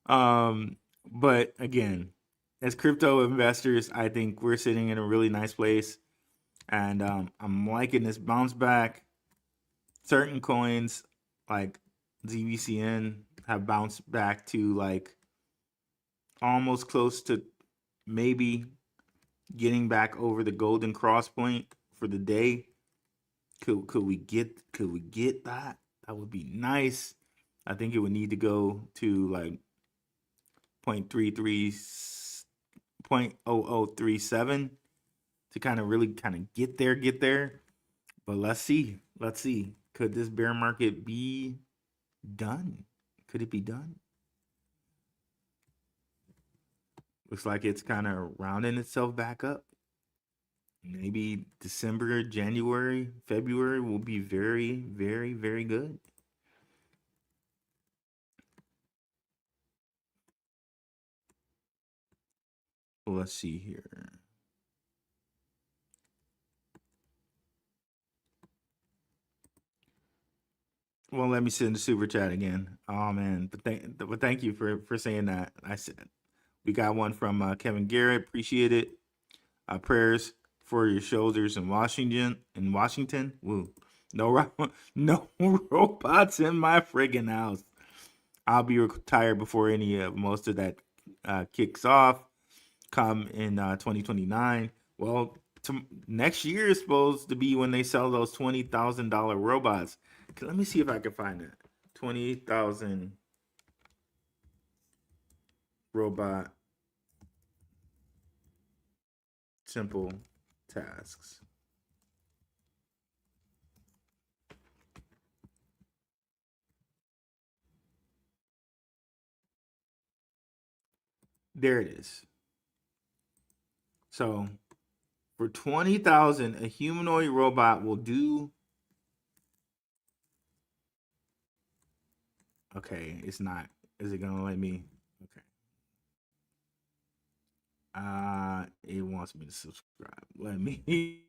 A: but again, as crypto investors, I think we're sitting in a really nice place, and I'm liking this bounce back. Certain coins like ZBCN have bounced back to like almost close to maybe getting back over the golden cross point for the day. Could we get that? That would be nice. I think it would need to go to like 0.33 0.0037 to kind of really kind of get there. But let's see. Let's see. Could this bear market be done? Could it be done? Looks like it's kind of rounding itself back up. Maybe December, January, February will be very, very, very good. Well, let's see here. Well, let me send the super chat again. Oh man, but thank you for saying that. I said we got one from Kevin Garrett. Appreciate it. Prayers for your shoulders in Washington. In Washington, woo. No, no robots in my friggin' house. I'll be retired before any of most of that kicks off. Come in 2029. Well, next year is supposed to be when they sell those $20,000 robots. Let me see if I can find it. 20,000 robot simple tasks. There it is. So for 20,000, a humanoid robot will do. Okay, it's not. Is it gonna let me? Okay. It wants me to subscribe. Let me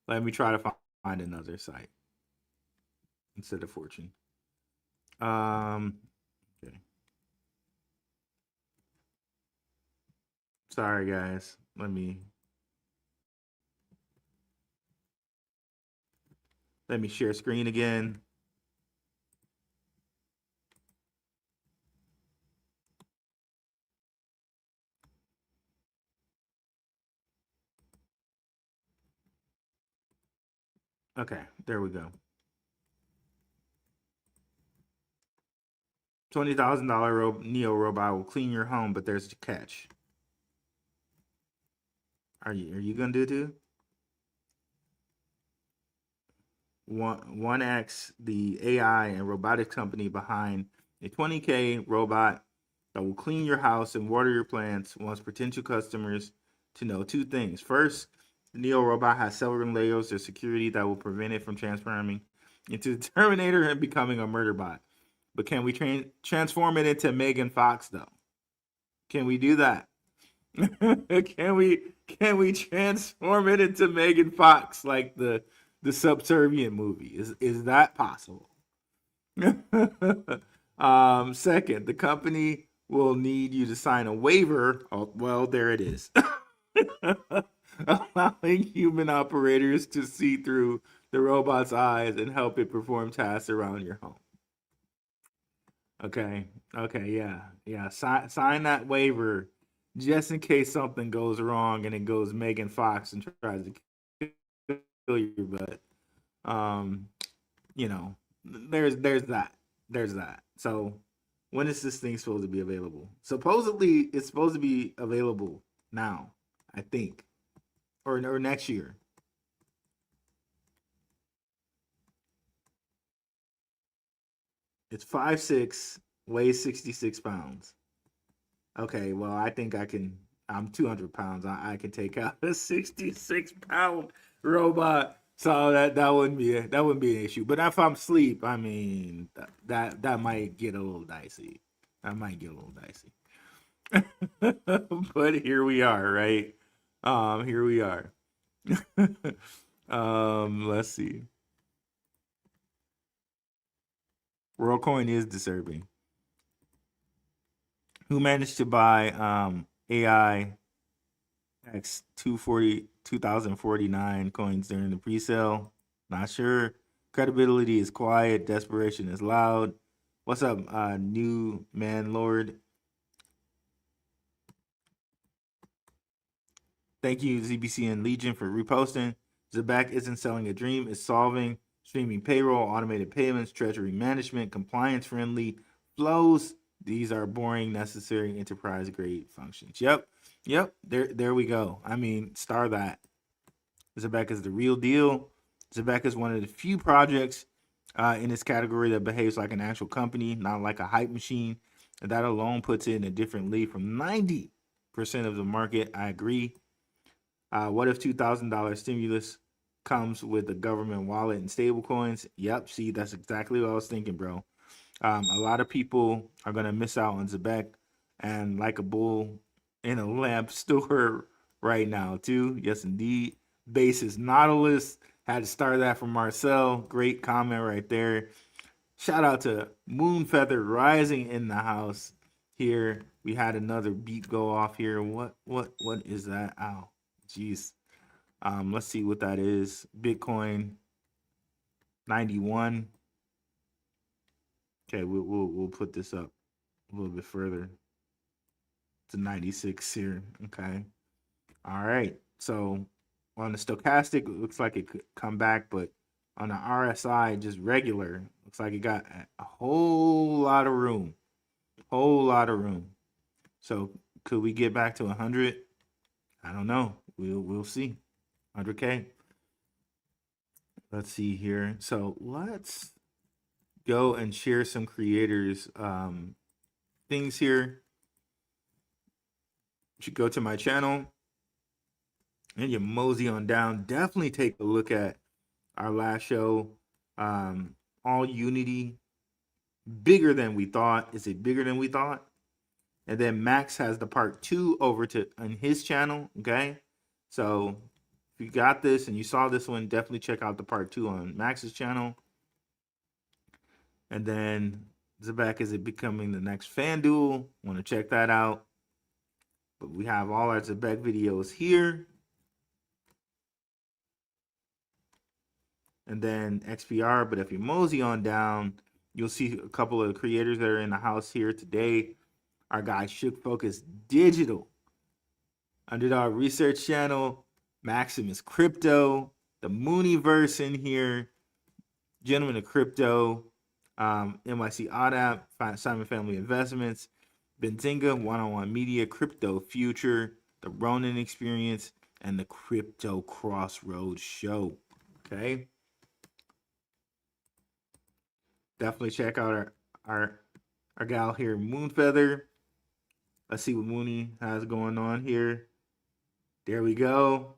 A: let me try to find another site instead of Fortune. Okay. Sorry guys. Let me share screen again. Okay, there we go. $20,000 Neo robot will clean your home, but there's a catch. Are you gonna do it too? 1X, the AI and robotics company behind a 20K robot that will clean your house and water your plants, wants potential customers to know two things. First, the Neo robot has several layers of security that will prevent it from transforming into the Terminator and becoming a murder bot. But can we transform it into Megan Fox though? Can we do that? can we transform it into Megan Fox like the Subservient movie? Is that possible? Second, the company will need you to sign a waiver. Oh, well, there it is. Allowing human operators to see through the robot's eyes and help it perform tasks around your home. Okay, yeah. Sign that waiver just in case something goes wrong and it goes Megan Fox and tries to kill you. But there's that. So when is this thing supposed to be available? Supposedly it's supposed to be available now, I think, or next year. It's 5'6", weighs 66 pounds. Okay, well, I think I'm 200 pounds. I can take out a 66-pound robot. So that wouldn't be an issue. But if I'm asleep, I mean that might get a little dicey. But here we are, right? Here we are. Let's see. WorldCoin is disturbing. Who managed to buy AI X 2049 coins during the pre-sale? Not sure. Credibility is quiet. Desperation is loud. What's up, new man lord? Thank you, ZBCN Legion, for reposting. Zebec isn't selling a dream, it's solving. Streaming payroll, automated payments, treasury management, compliance-friendly flows. These are boring, necessary, enterprise-grade functions. Yep. There we go. I mean, star that. Zebec is the real deal. Zebec is one of the few projects in this category that behaves like an actual company, not like a hype machine. And that alone puts it in a different league from 90% of the market. I agree. What if $2,000 stimulus comes with a government wallet and stable coins? Yep, see, that's exactly what I was thinking, bro. A lot of people are going to miss out on Zebec and like a bull in a lamp store right now, too. Yes, indeed. Basis Nautilus. Had to start that from Marcel. Great comment right there. Shout out to Moonfeather Rising in the house here. We had another beat go off here. What is that? Ow. Jeez. Let's see what that is. Bitcoin 91. Okay, we'll put this up a little bit further to 96 here. Okay. All right. So on the stochastic, it looks like it could come back, but on the RSI, just regular, looks like it got a whole lot of room. So could we get back to 100? I don't know. We'll see. 100K. Let's see here. So let's go and share some creators things here. You should go to my channel and you mosey on down. Definitely take a look at our last show. All Unity, bigger than we thought. Is it bigger than we thought? And then Max has the part 2 over to on his channel. Okay, so if you got this and you saw this one, definitely check out the part 2 on Max's channel. And then Zebec, is it becoming the next FanDuel? Want to check that out. But we have all our Zebec videos here. And then XPR. But if you mosey on down, you'll see a couple of creators that are in the house here today. Our guy Shook Focus Digital, Underdog Research Channel, Maximus Crypto, the Mooniverse in here, Gentleman of Crypto, NYC ODAP, Simon Family Investments, Benzinga, One-on-One Media, Crypto Future, the Ronin Experience, and the Crypto Crossroads Show. Okay. Definitely check out our gal here, Moonfeather. Let's see what Mooney has going on here. There we go.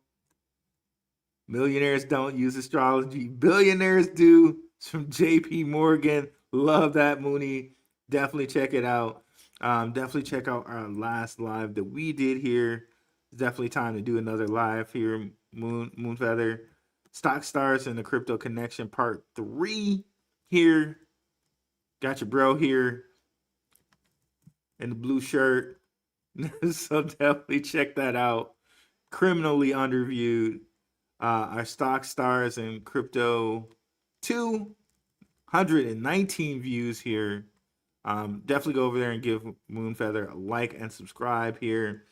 A: Millionaires don't use astrology. Billionaires do. It's from JP Morgan. Love that, Mooney. Definitely check it out. Definitely check out our last live that we did here. It's definitely time to do another live here, Moonfeather. Stock Stars and the Crypto Connection Part 3 here. Got your bro here in the blue shirt. So definitely check that out. Criminally underviewed. Our Stock Stars and Crypto 219 views here. Definitely go over there and give Moonfeather a like and subscribe here.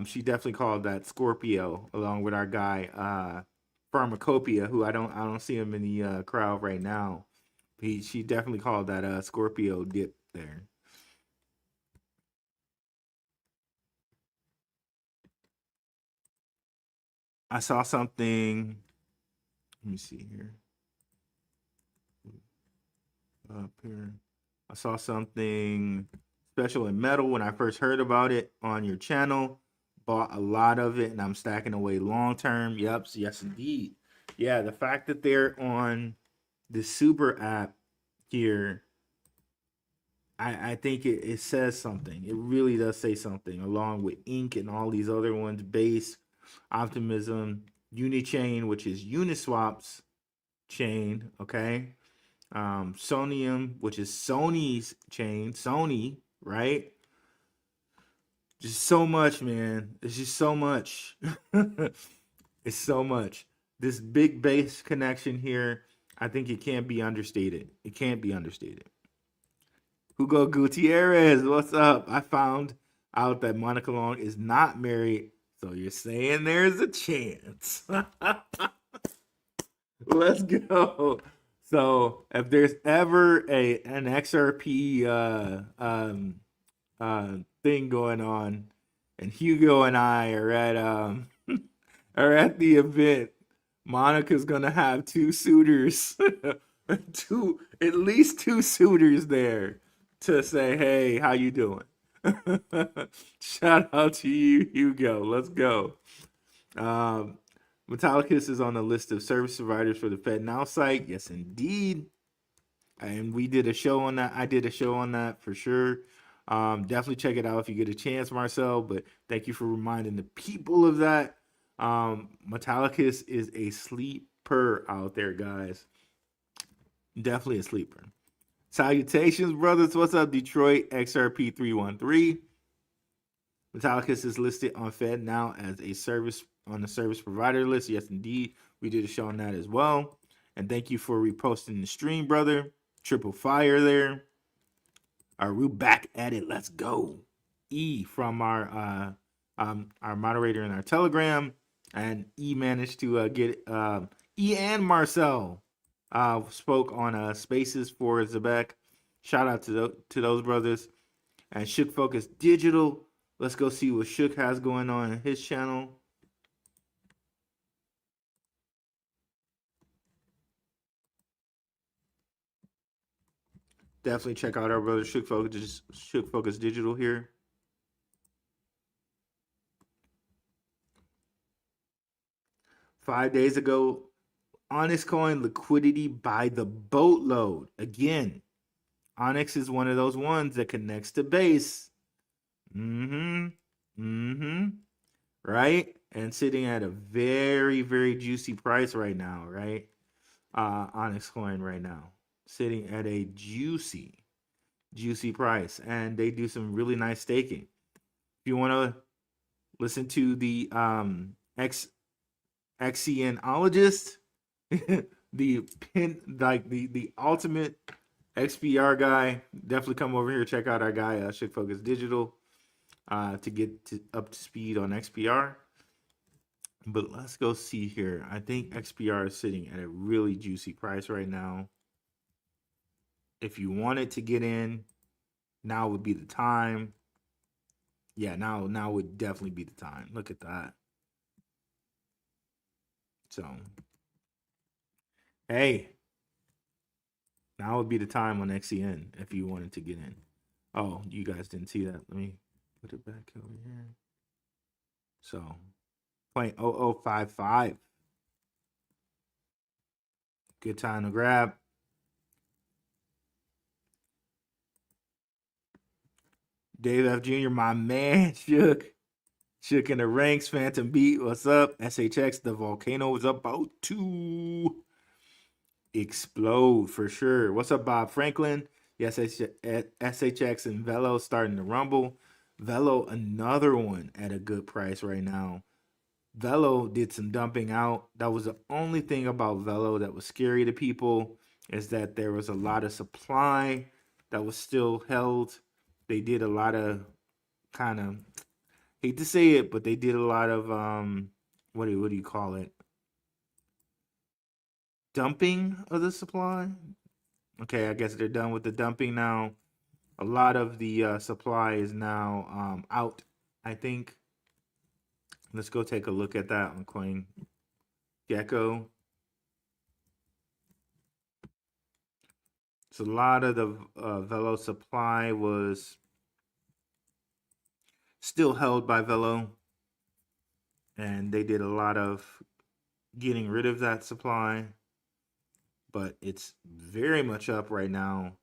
A: She definitely called that Scorpio along with our guy Pharmacopoeia, who I don't see him in the crowd right now. She definitely called that Scorpio dip there. I saw something. Let me see here. Up here. I saw something special in metal when I first heard about it on your channel. Bought a lot of it and I'm stacking away long term. Yep, yes indeed. Yeah, the fact that they're on the Super app here, I think it says something. It really does say something, along with Ink and all these other ones, Base, Optimism, Unichain, which is Uniswap's chain, okay? Sonium, which is Sony's chain, Sony, right? Just so much, man. It's just so much. It's so much. This big base connection here, I think it can't be understated. It can't be understated. Hugo Gutierrez, what's up? I found out that Monica Long is not married, so you're saying there's a chance. Let's go. So if there's ever an XRP thing going on, and Hugo and I are at are at the event, Monica's gonna have two suitors, at least two suitors there to say, "Hey, how you doing?" Shout out to you, Hugo. Let's go. Metallicus is on the list of service providers for the FedNow site. Yes, indeed. And we did a show on that. I did a show on that for sure. Definitely check it out if you get a chance, Marcel. But thank you for reminding the people of that. Metallicus is a sleeper out there, guys. Definitely a sleeper. Salutations, brothers. What's up, Detroit? XRP 313. Metallicus is listed on FedNow as a service on the service provider list. Yes, indeed. We did a show on that as well. And thank you for reposting the stream, brother. Triple fire there. We're back at it. Let's go. E from our moderator in our Telegram, and E managed to get E and Marcel spoke on Spaces for Zebec. Shout out to those brothers. And Shook Focus Digital. Let's go see what Shook has going on in his channel. Definitely check out our brother Shook Focus Digital here. $5 ago, Onyx Coin liquidity by the boatload. Again, Onyx is one of those ones that connects to base. Right? And sitting at a very, very juicy price right now, right? Onyx Coin right now. Sitting at a juicy price. And they do some really nice staking. If you want to listen to the XCNologist, the ultimate XPR guy, definitely come over here, check out our guy Shook Focus Digital to get up to speed on XPR. But let's go see here. I think XPR is sitting at a really juicy price right now. If you wanted to get in, now would be the time. Yeah, now would definitely be the time. Look at that. So, hey, now would be the time on XCN if you wanted to get in. Oh, you guys didn't see that. Let me put it back over here. So, 0.0055. Good time to grab. Dave F. Jr., my man, Shook in the ranks. Phantom Beat, what's up? SHX, the volcano is about to explode for sure. What's up, Bob Franklin? Yes, SHX and Velo starting to rumble. Velo, another one at a good price right now. Velo did some dumping out. That was the only thing about Velo that was scary to people, is that there was a lot of supply that was still held. They did a lot of kind of, hate to say it, but they did a lot of what do you call it? Dumping of the supply. Okay, I guess they're done with the dumping now. A lot of the supply is now out, I think. Let's go take a look at that on CoinGecko. So a lot of the Velo supply was still held by Velo, and they did a lot of getting rid of that supply, but it's very much up right now.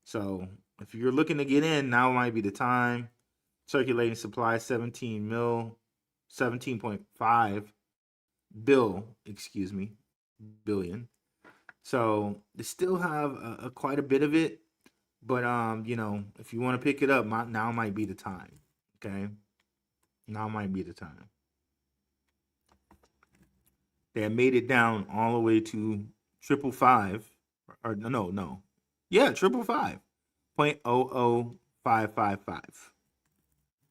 A: So if you're looking to get in, now might be the time. Circulating supply 17.5 billion. So they still have quite a bit of it, but you know, if you want to pick it up, now might be the time. Okay, now might be the time. They had made it down all the way to 555, or no, yeah, 555, 0.00555.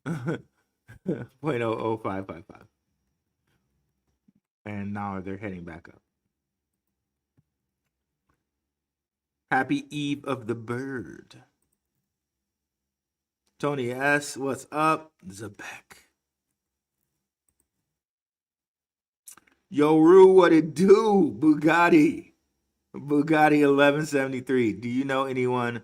A: 0.00555, and now they're heading back up. Happy Eve of the Bird. Tony S., what's up? Zebec. Yo, Rue, what it do? Bugatti 1173. Do you know anyone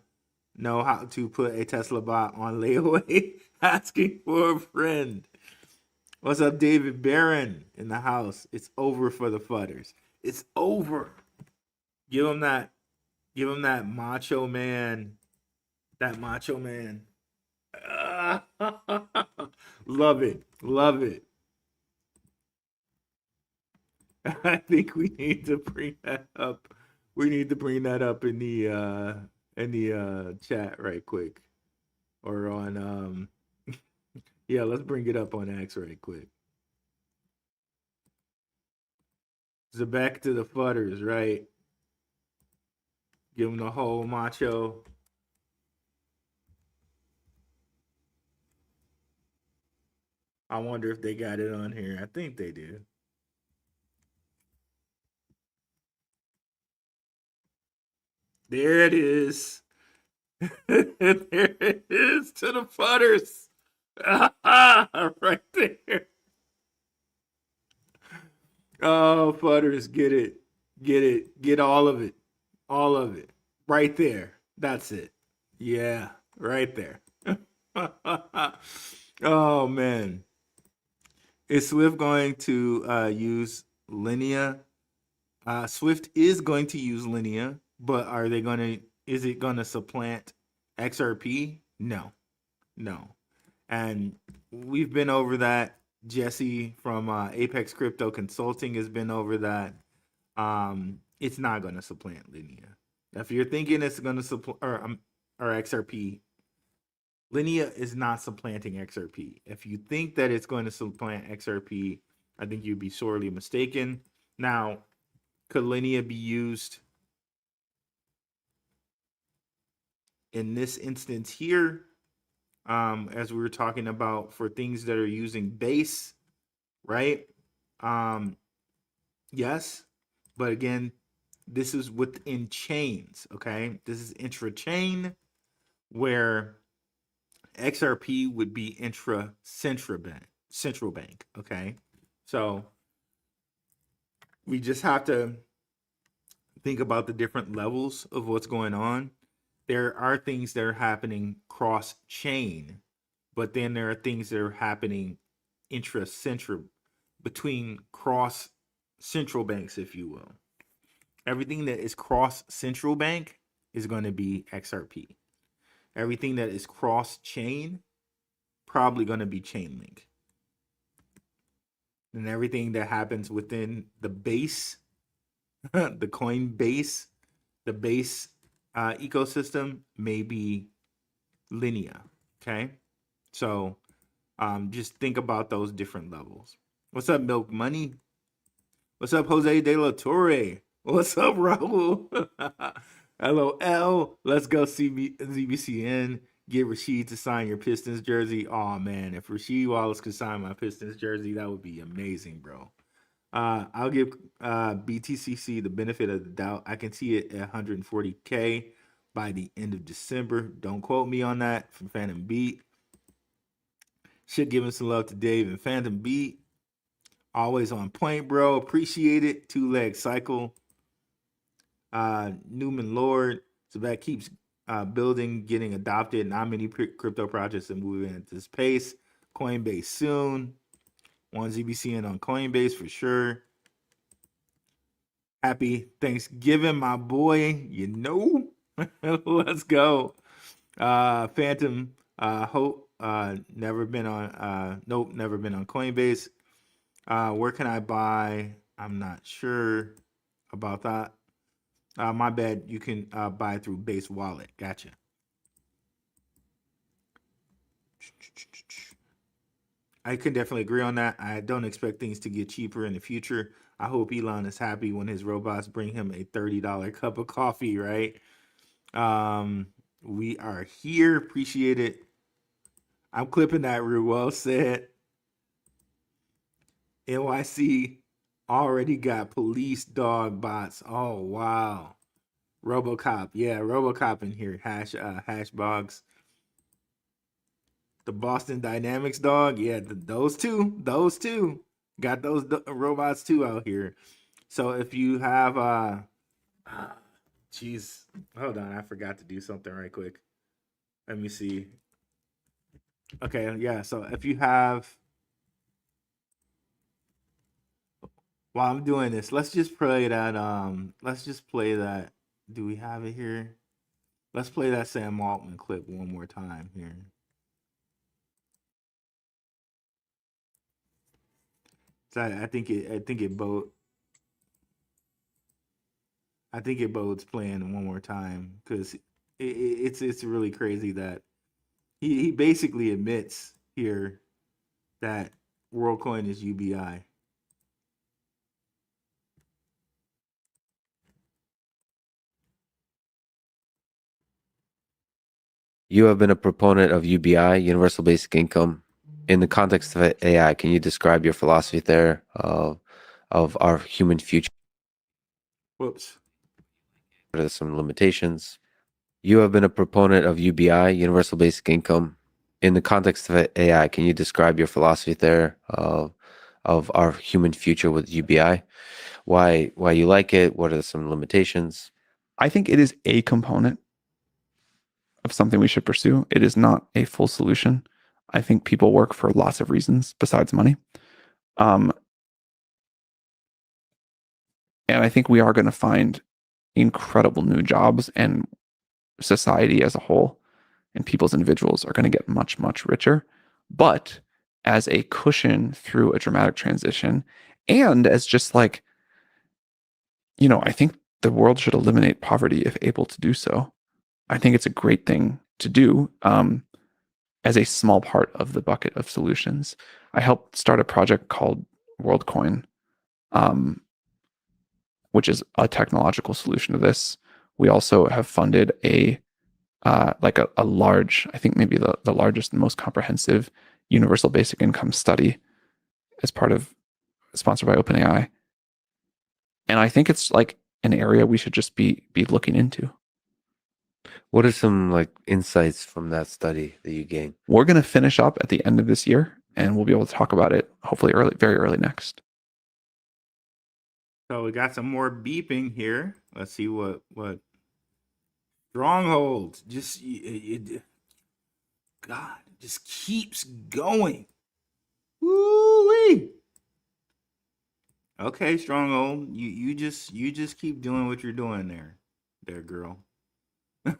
A: know how to put a Tesla bot on layaway? Asking for a friend. What's up, David Barron in the house? It's over for the fudders. It's over. Give him that macho man. That macho man. Love it. I think we need to bring that up. We need to bring that up in the chat right quick. Or on yeah, let's bring it up on X right quick. So back to the fudders, right? Give them the whole macho. I wonder if they got it on here. I think they do. There it is. There it is to the fudders. Right there. Oh, fudders, get it. Get all of it. All of it. Right there. That's it. Yeah, right there. Oh man. Is Swift going to use Linea? Swift is going to use Linea, but are they going to? Is it going to supplant XRP? No, no. And we've been over that. Jesse from Apex Crypto Consulting has been over that. It's not going to supplant Linea. If you're thinking it's going to supplant or XRP, Linea is not supplanting XRP. If you think that it's going to supplant XRP, I think you'd be sorely mistaken. Now, could Linea be used in this instance here, as we were talking about, for things that are using base, right? Yes, but again, this is within chains, okay? This is intra-chain, where XRP would be central bank, okay? So we just have to think about the different levels of what's going on. There are things that are happening cross-chain, but then there are things that are happening intra-central, between cross-central banks, if you will. Everything that is cross-central bank is going to be XRP. Everything that is cross-chain, probably going to be Chainlink. And everything that happens within the base, the coin base, the base ecosystem may be Linea. Okay, so just think about those different levels. What's up, Milk Money? What's up, Jose De La Torre? What's up, Raul? LOL. Let's go ZBCN. Get Rasheed to sign your Pistons jersey. Oh man, if Rasheed Wallace could sign my Pistons jersey, that would be amazing, bro. I'll give BTCC the benefit of the doubt. I can see it at 140K by the end of December. Don't quote me on that. From Phantom Beat. Should give him some love to Dave and Phantom Beat. Always on point, bro. Appreciate it. 2-leg cycle. Newman Lord. Zebec keeps building, getting adopted. Not many crypto projects are moving at this pace. Coinbase soon. One ZBCN on Coinbase for sure. Happy Thanksgiving, my boy. You know, let's go. Phantom Hope. Never been on. Nope, never been on Coinbase. Where can I buy? I'm not sure about that. My bad. You can buy through Base Wallet. Gotcha. I can definitely agree on that. I don't expect things to get cheaper in the future. I hope Elon is happy when his robots bring him a $30 cup of coffee, right? We are here. Appreciate it. I'm clipping that, Rue. Well said. NYC already got police dog bots. Oh, wow. RoboCop. Yeah, RoboCop in here. Hash bogs. The Boston Dynamics dog, yeah, those two got those robots too out here. So if you have geez, hold on, I forgot to do something right quick. Let me see. Okay, yeah, so if you have, while I'm doing this, let's just play that do we have it here? Let's play that Sam Altman clip one more time here. So I think it bodes playing one more time, because it's really crazy that he basically admits here that WorldCoin is UBI.
F: You have been a proponent of UBI, universal basic income. In the context of AI, can you describe your philosophy there of our human future?
A: Whoops.
F: What are some limitations? You have been a proponent of UBI, universal basic income. In the context of AI, can you describe your philosophy there of our human future with UBI? Why you like it? What are some limitations?
G: I think it is a component of something we should pursue. It is not a full solution. I think people work for lots of reasons besides money. And I think we are going to find incredible new jobs, and society as a whole and people's individuals are going to get much, much richer. But as a cushion through a dramatic transition, and as just like, I think the world should eliminate poverty if able to do so. I think it's a great thing to do as a small part of the bucket of solutions. I helped start a project called WorldCoin, which is a technological solution to this. We also have funded a large, I think maybe the largest and most comprehensive universal basic income study as part of, sponsored by OpenAI. And I think it's like an area we should just be looking into.
F: What are some like insights from that study that you gained?
G: We're going to finish up at the end of this year, and we'll be able to talk about it hopefully very early next.
A: So we got some more beeping here. Let's see what stronghold. God, it just keeps going. Woo-wee. Okay, stronghold. You just keep doing what you're doing there, girl.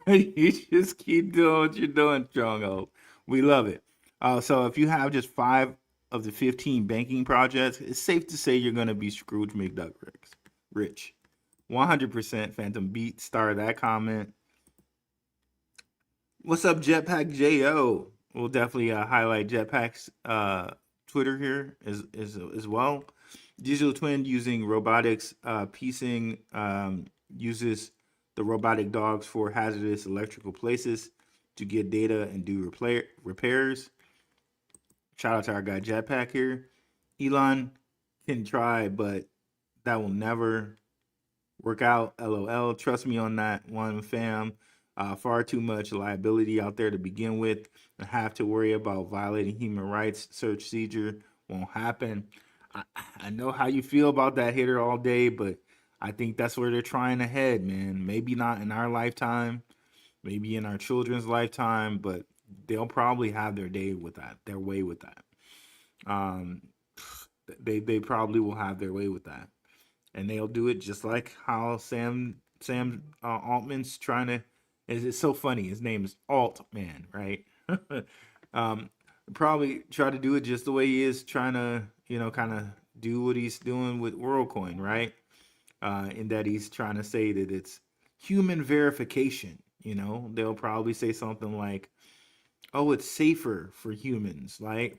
A: You just keep doing what you're doing, stronghold. We love it. So if you have just 5 of the 15 banking projects, it's safe to say you're gonna be Scrooge McDuck rich. 100% Phantom Beat. Star that comment. What's up, Jetpack Jo? We'll definitely highlight Jetpack's Twitter here as well. Digital twin using robotics piecing uses the robotic dogs for hazardous electrical places to get data and do repairs. Shout out to our guy Jetpack here. Elon can try, but that will never work out. LOL. Trust me on that one, fam. Far too much liability out there to begin with. And have to worry about violating human rights. Search seizure won't happen. I know how you feel about that hitter all day, but I think that's where they're trying to head, man. Maybe not in our lifetime, maybe in our children's lifetime, but they'll probably have their way with that. They probably will have their way with that, and they'll do it just like how Sam Altman's trying to. It's so funny. His name is Altman, right? Probably try to do it just the way he is trying to, kind of do what he's doing with WorldCoin, right? In that he's trying to say that it's human verification. They'll probably say something like, "Oh, it's safer for humans," right?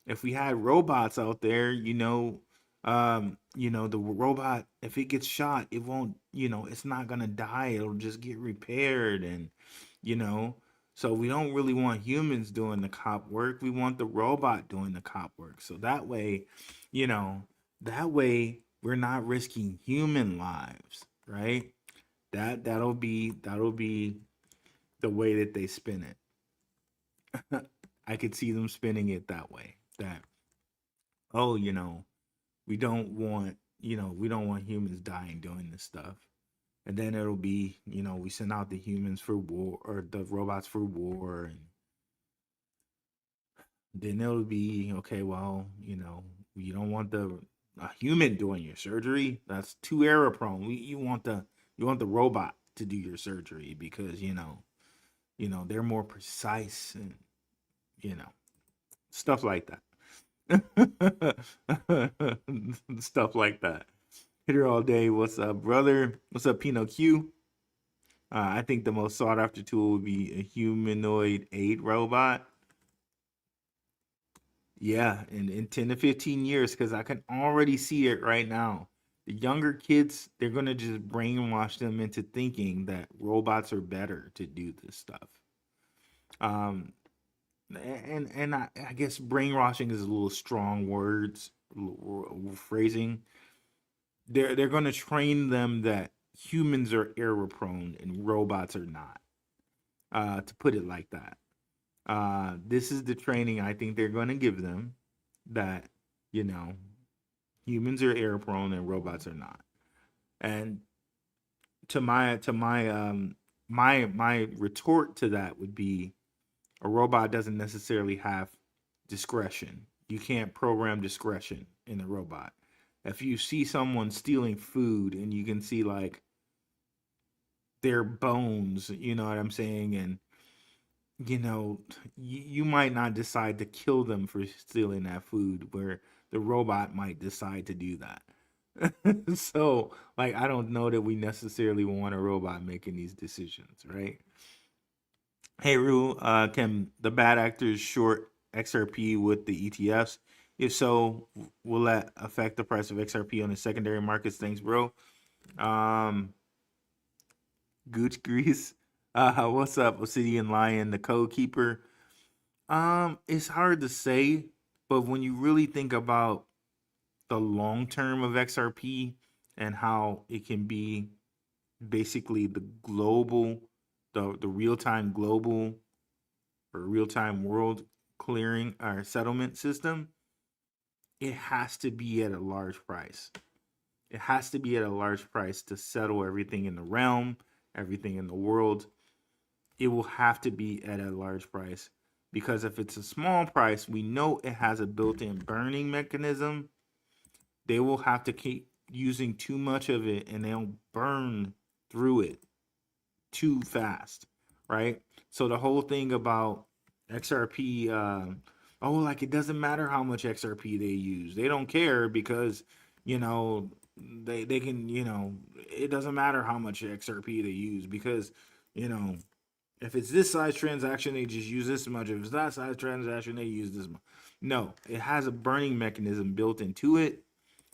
A: If we had robots out there, the robot, if it gets shot, it won't, it's not gonna die. It'll just get repaired, and so we don't really want humans doing the cop work. We want the robot doing the cop work. So that way, we're not risking human lives, right? That'll be the way that they spin it. I could see them spinning it that way. That, oh, we don't want humans dying doing this stuff. And then it'll be, we send out the humans for war, or the robots for war, and then it'll be, okay, well, you don't want a human doing your surgery. That's too error prone. You want the robot to do your surgery because they're more precise, and stuff like that. Stuff like that. Hitter all day. What's up, brother? What's up, Pinot Q? I think the most sought after tool would be a humanoid aid robot. Yeah, in 10 to 15 years, because I can already see it right now. The younger kids, they're going to just brainwash them into thinking that robots are better to do this stuff. And I guess brainwashing is a little strong words, phrasing. They're going to train them that humans are error prone and robots are not. To put it like that. This is the training I think they're going to give them, that humans are error prone and robots are not. And my retort to that would be a robot doesn't necessarily have discretion. You can't program discretion in a robot. If you see someone stealing food and you can see like their bones, you know what I'm saying, and you know, you might not decide to kill them for stealing that food, where the robot might decide to do that. So, like, I don't know that we necessarily want a robot making these decisions, right? Hey, Rue, can the bad actors short XRP with the ETFs? If so, will that affect the price of XRP on the secondary markets? Thanks, bro. Gooch Grease. What's up, Obsidian Lion, the Code Keeper? It's hard to say, but when you really think about the long term of XRP and how it can be basically the global, the real time global or real time world clearing or settlement system, it has to be at a large price. It has to be at a large price to settle everything in the realm, everything in the world. It will have to be at a large price, because if it's a small price, we know it has a built-in burning mechanism. They will have to keep using too much of it and they'll burn through it too fast, right? So the whole thing about XRP, oh, like it doesn't matter how much XRP they use. They don't care because, you know, they can, you know, it doesn't matter how much XRP they use because, you know, if it's this size transaction, they just use this much. If it's that size transaction, they use this much. No, it has a burning mechanism built into it.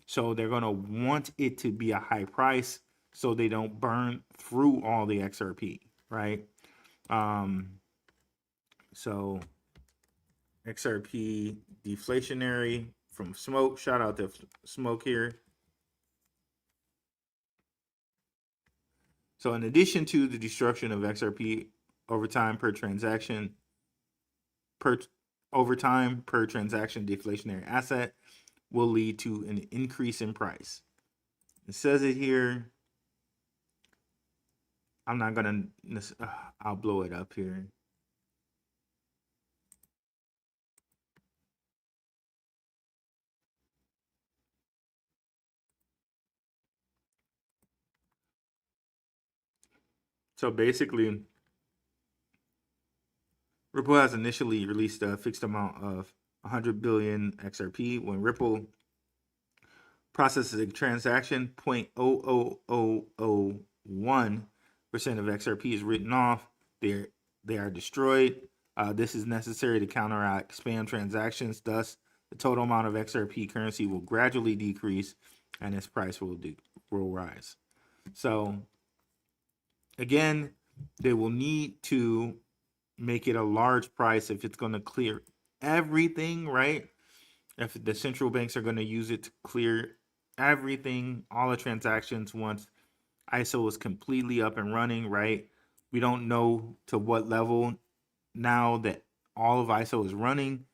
A: So they're going to want it to be a high price so they don't burn through all the XRP, right? So XRP deflationary from Smoke. Shout out to Smoke here. So in addition to the destruction of XRP over time per transaction deflationary asset will lead to an increase in price. It says it here. I'm not gonna, I'll blow it up here. So basically, Ripple has initially released a fixed amount of 100 billion XRP. When Ripple processes a transaction, 0.00001% of XRP is written off. They are destroyed. This is necessary to counteract spam transactions. Thus, the total amount of XRP currency will gradually decrease, and its price will rise. So, again, they will need to make it a large price if it's going to clear everything, right? If the central banks are going to use it to clear everything, all the transactions once ISO is completely up and running, right? We don't know to what level now that all of ISO is running.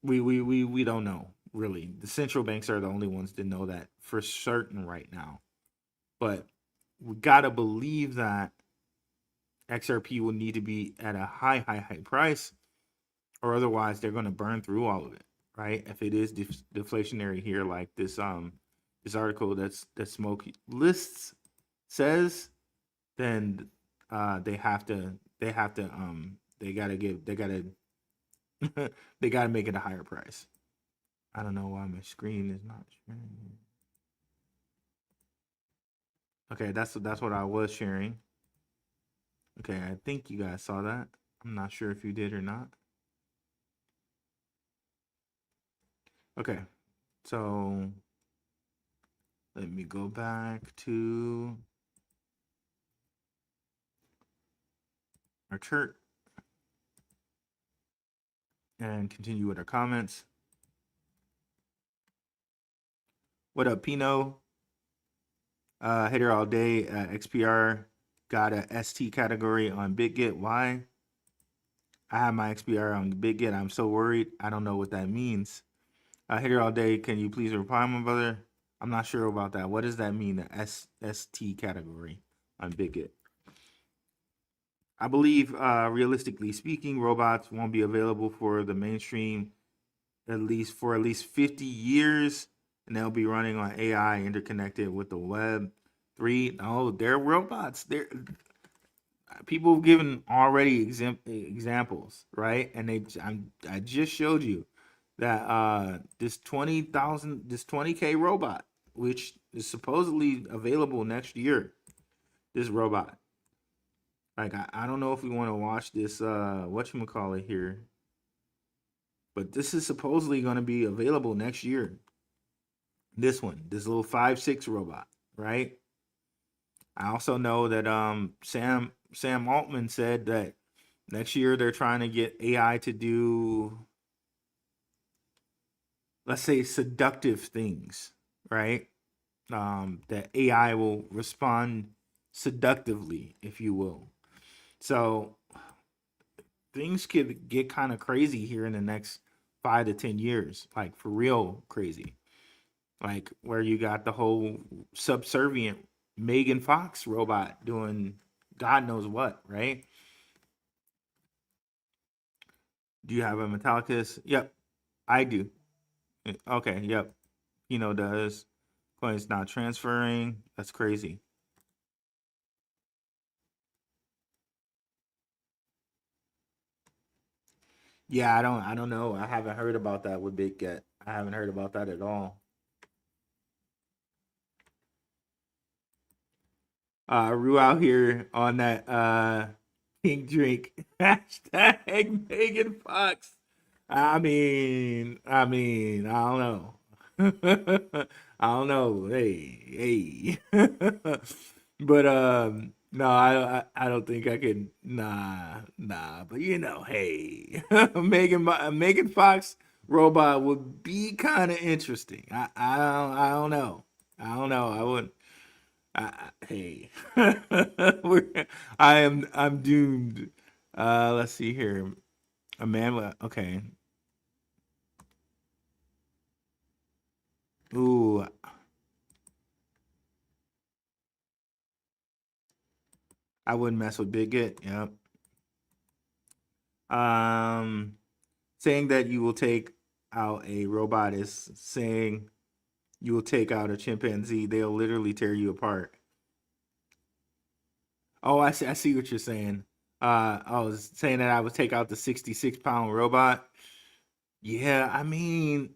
A: We don't know, really. The central banks are the only ones that know that for certain right now. But we got to believe that XRP will need to be at a high price, or otherwise they're going to burn through all of it, right? If it is deflationary here, like this this article that Smoke lists says, then they gotta they gotta make it a higher price. I don't know why my screen is not sharing. Okay, that's what I was sharing. Okay, I think you guys saw that. I'm not sure if you did or not. Okay, so let me go back to our chart and continue with our comments. What up, Pino? Hitter all day. XPR got a ST category on BitGet. Why? I have my XPR on BitGet. I'm so worried. I don't know what that means. Hitter all day. Can you please reply, my brother? I'm not sure about that. What does that mean? The ST category on Bigot. I believe, realistically speaking, robots won't be available for the mainstream at least 50 years, and they'll be running on AI interconnected with the web. 3, no, they're robots. They're people have given already examples, right? And I just showed you that this 20K robot, which is supposedly available next year, this robot. Like I don't know if we want to watch this whatchamacallit here, but this is supposedly going to be available next year. This little 5'6" robot, right? I also know that Sam Altman said that next year they're trying to get AI to do, let's say, seductive things, right? That AI will respond seductively, if you will. So things could get kind of crazy here in the next 5 to 10 years, like for real crazy. Like where you got the whole subservient Megan Fox robot doing God knows what, right? Do you have a Metallicus? Yep, I do. Okay, yep. Does. Coin's not transferring. That's crazy. Yeah, I don't know. I haven't heard about that with Big Get. I haven't heard about that at all. Rue out here on that pink drink. Hashtag Megan Fox. I mean, I don't know. I don't know. Hey. But no, I don't think I could. Nah. But hey, Megan Fox robot would be kind of interesting. I don't know. I wouldn't. Hey, I'm doomed. Let's see here. Amanda. Okay. Ooh. I wouldn't mess with Bigot. Yep. Saying that you will take out a robot is saying you will take out a chimpanzee. They'll literally tear you apart. Oh, I see what you're saying. I was saying that I would take out the 66-pound robot. Yeah, I mean,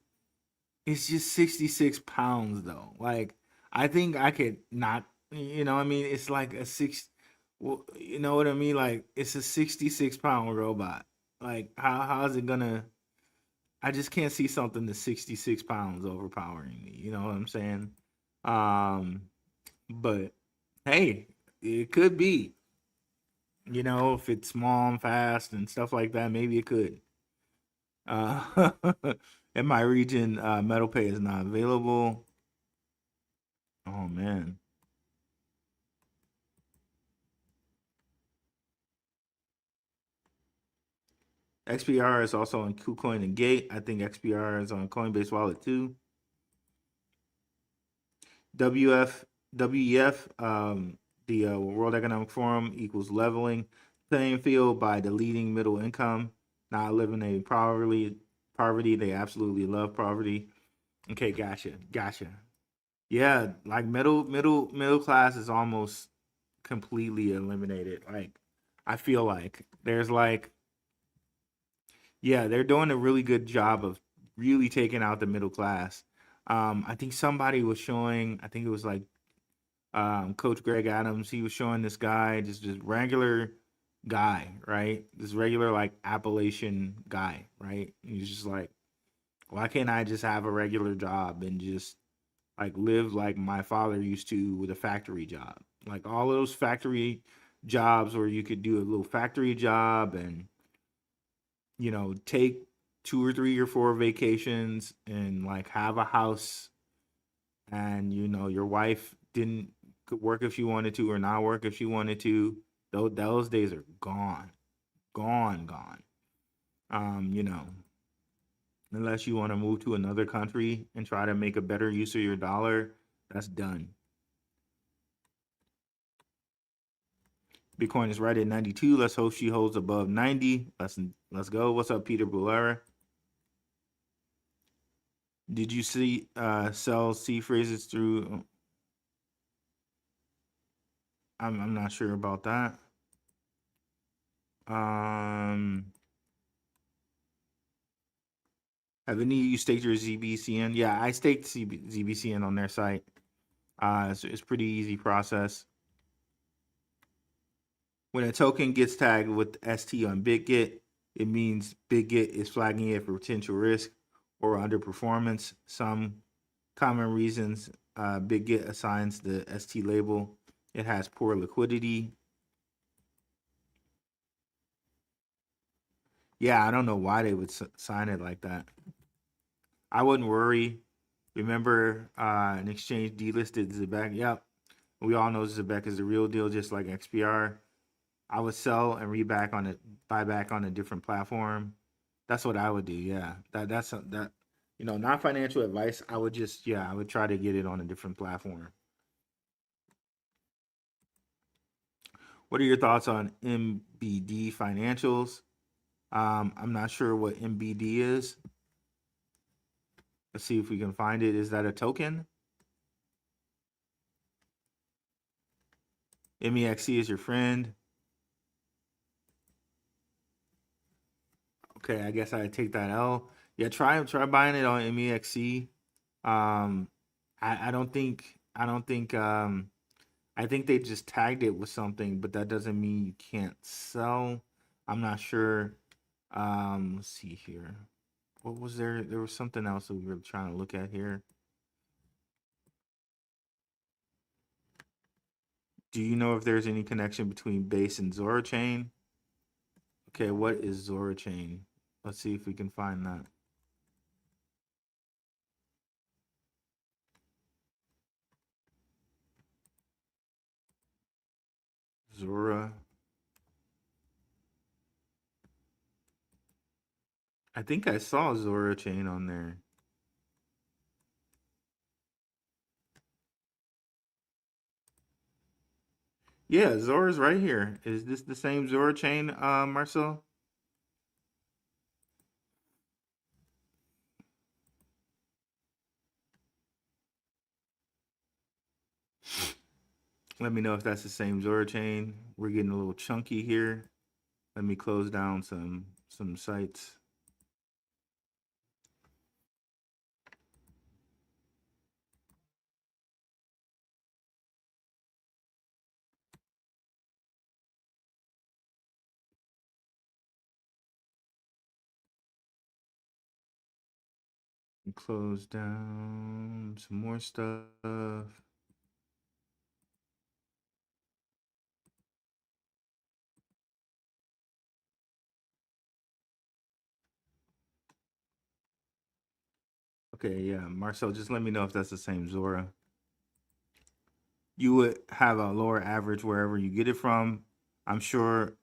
A: it's just 66 pounds though. Like, I think I could not, I mean, it's like well, you know what I mean? Like, it's a 66-pound robot. Like, how's it gonna, I just can't see something that's 66 pounds overpowering me. You know what I'm saying? But hey, it could be. If it's small and fast and stuff like that, maybe it could. Uh, in my region, metal pay is not available. Oh man. XPR is also on KuCoin and Gate. I think XPR is on Coinbase Wallet too. WEF, the World Economic Forum equals leveling playing field by deleting middle income, not eliminating poverty. They absolutely love poverty. Okay, gotcha. Yeah, like middle class is almost completely eliminated. Like, I feel like there's like, yeah, they're doing a really good job of really taking out the middle class. I think somebody was showing, I think it was like Coach Greg Adams. He was showing this guy, just regular guy, right? This regular like Appalachian guy, right? He's just like, why can't I just have a regular job and just like live like my father used to with a factory job? Like all those factory jobs where you could do a little factory job and take 2 or 3 or 4 vacations and like have a house, and your wife could work if she wanted to or not work if she wanted to. Those days are gone. unless you want to move to another country and try to make a better use of your dollar, that's done. Bitcoin is right at 92. Let's hope she holds above 90. Let's go. What's up, Peter Bulera? Did you see sell C phrases through? I'm not sure about that. Have any of you staked your ZBCN? Yeah, I staked ZBCN on their site. It's pretty easy process. When a token gets tagged with ST on BitGet, it means BitGet is flagging it for potential risk or underperformance. Some common reasons BitGet assigns the ST label: it has poor liquidity. Yeah, I don't know why they would sign it like that. I wouldn't worry. Remember, an exchange delisted Zebec. Yep, we all know Zebec is the real deal, just like XPR. I would sell and buy back on a different platform. That's what I would do. Yeah, that's not financial advice. I would I would try to get it on a different platform. What are your thoughts on MBD financials? I'm not sure what MBD is. Let's see if we can find it. Is that a token? MEXC is your friend. Okay, I guess I take that L. Yeah, try buying it on MEXC. I don't think I think they just tagged it with something, but that doesn't mean you can't sell. I'm not sure. Let's see here. What was there? There was something else that we were trying to look at here. Do you know if there's any connection between Base and Zora Chain? Okay, what is Zora Chain? Let's see if we can find that. Zora. I think I saw Zora Chain on there. Yeah, Zora's right here. Is this the same Zora Chain, Marcel? Let me know if that's the same Zora Chain. We're getting a little chunky here. Let me close down some sites. Close down some more stuff. Okay, yeah, Marcel, just let me know if that's the same Zora. You would have a lower average wherever you get it from. I'm sure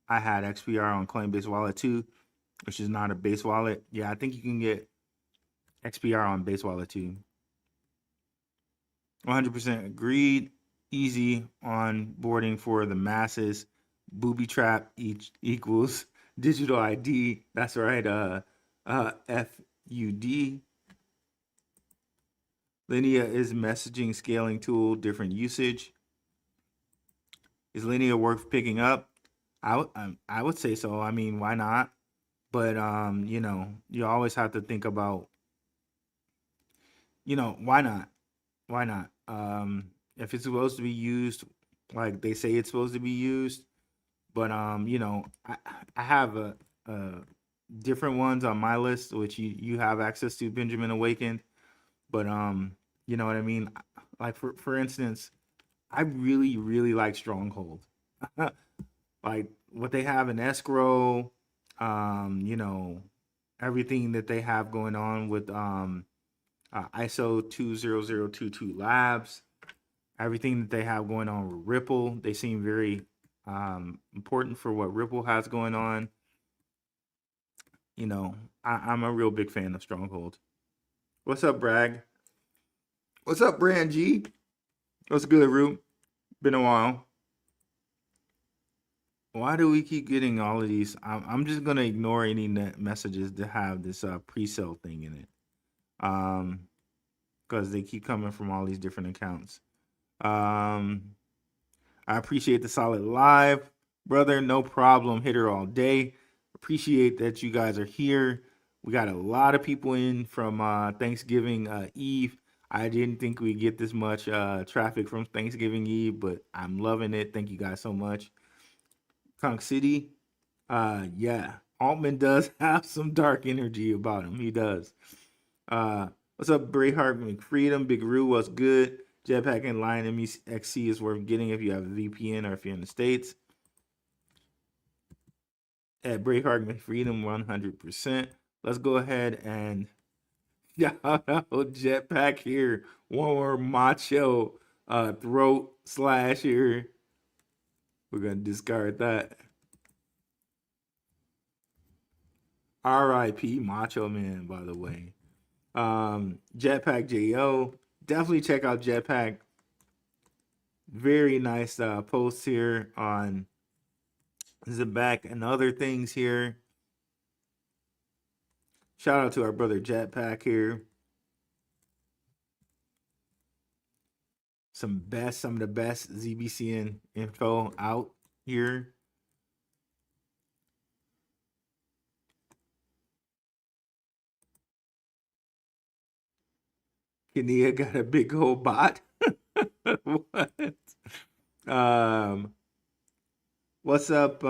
A: I had XPR on Coinbase Wallet too, which is not a base wallet. Yeah, I think you can get XPR on base wallet too. 100% agreed. Easy onboarding for the masses. Booby trap equals digital ID. That's right. FUD. Linea is messaging scaling tool, different usage. Is Linea worth picking up? I would say so. I mean, why not? But you always have to think about, why not? Why not? If it's supposed to be used like they say it's supposed to be used, but I have a different ones on my list, which you have access to, Benjamin Awakened. But you know what I mean? Like for instance, I really, really like Stronghold. Like what they have in escrow, everything that they have going on with ISO 20022 labs, everything that they have going on with Ripple. They seem very important for what Ripple has going on. you know, I'm a real big fan of Stronghold. What's up, Bragg? What's up, Brand G? What's good, Rue? Been a while. Why do we keep getting all of these? I'm just gonna ignore any messages that have this pre-sale thing in it, because they keep coming from all these different accounts. I appreciate the solid live, brother. No problem. Hitter all day. Appreciate that you guys are here. We got a lot of people in from Thanksgiving Eve. I didn't think we'd get this much traffic from Thanksgiving Eve, but I'm loving it. Thank you guys so much. Conk City, yeah, Altman does have some dark energy about him. He does. What's up, Brayhart McFreedom? Big Roo, what's good? Jetpack and Lion MEXC is worth getting if you have a VPN or if you're in the States. At Brayhart McFreedom, 100%. Let's go ahead and shout out Jetpack here. One more macho throat slash here. We're going to discard that. R.I.P. Macho Man, by the way. Jetpack J.O. Definitely check out Jetpack. Very nice posts here on Zebec and other things here. Shout out to our brother Jetpack here. Some of the best ZBCN info out here. Kenia got a big old bot. What? What's up,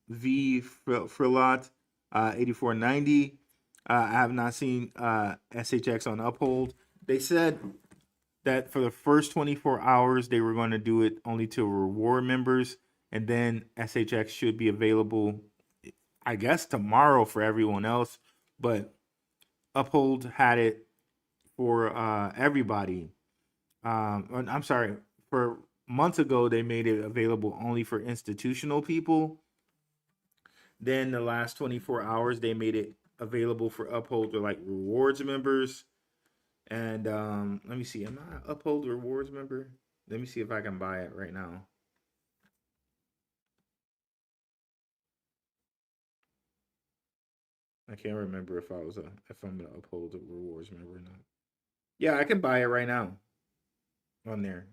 A: V Frilot 8490? I have not seen SHX on Uphold. They said that for the first 24 hours, they were going to do it only to reward members, and then SHX should be available, I guess, tomorrow for everyone else. But Uphold had it for everybody. I'm sorry, for months ago, they made it available only for institutional people. Then the last 24 hours, they made it available for Uphold or like rewards members. And let me see. Am I an Uphold rewards member? Let me see if I can buy it right now. I can't remember if I'm an Uphold rewards member or not. Yeah, I can buy it right now on there.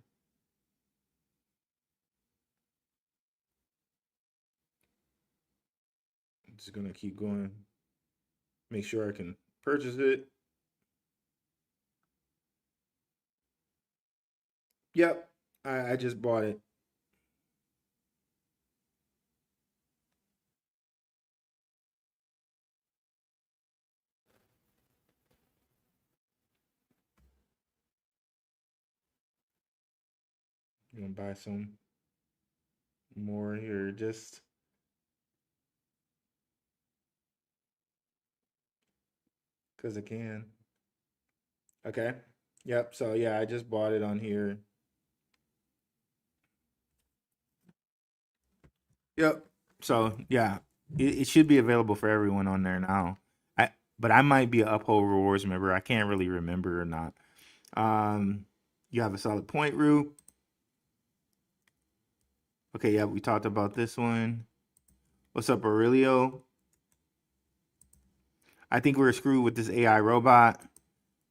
A: I'm just gonna keep going. Make sure I can purchase it. Yep, I just bought it. I'm gonna buy some more here just because I can. Okay. Yep. So yeah, I just bought it on here. Yep. So yeah, it should be available for everyone on there now. But I might be an Uphold Rewards member. I can't really remember or not. You have a solid point, Rue. Okay, yeah, we talked about this one. What's up, Aurelio? I think we're screwed with this AI robot.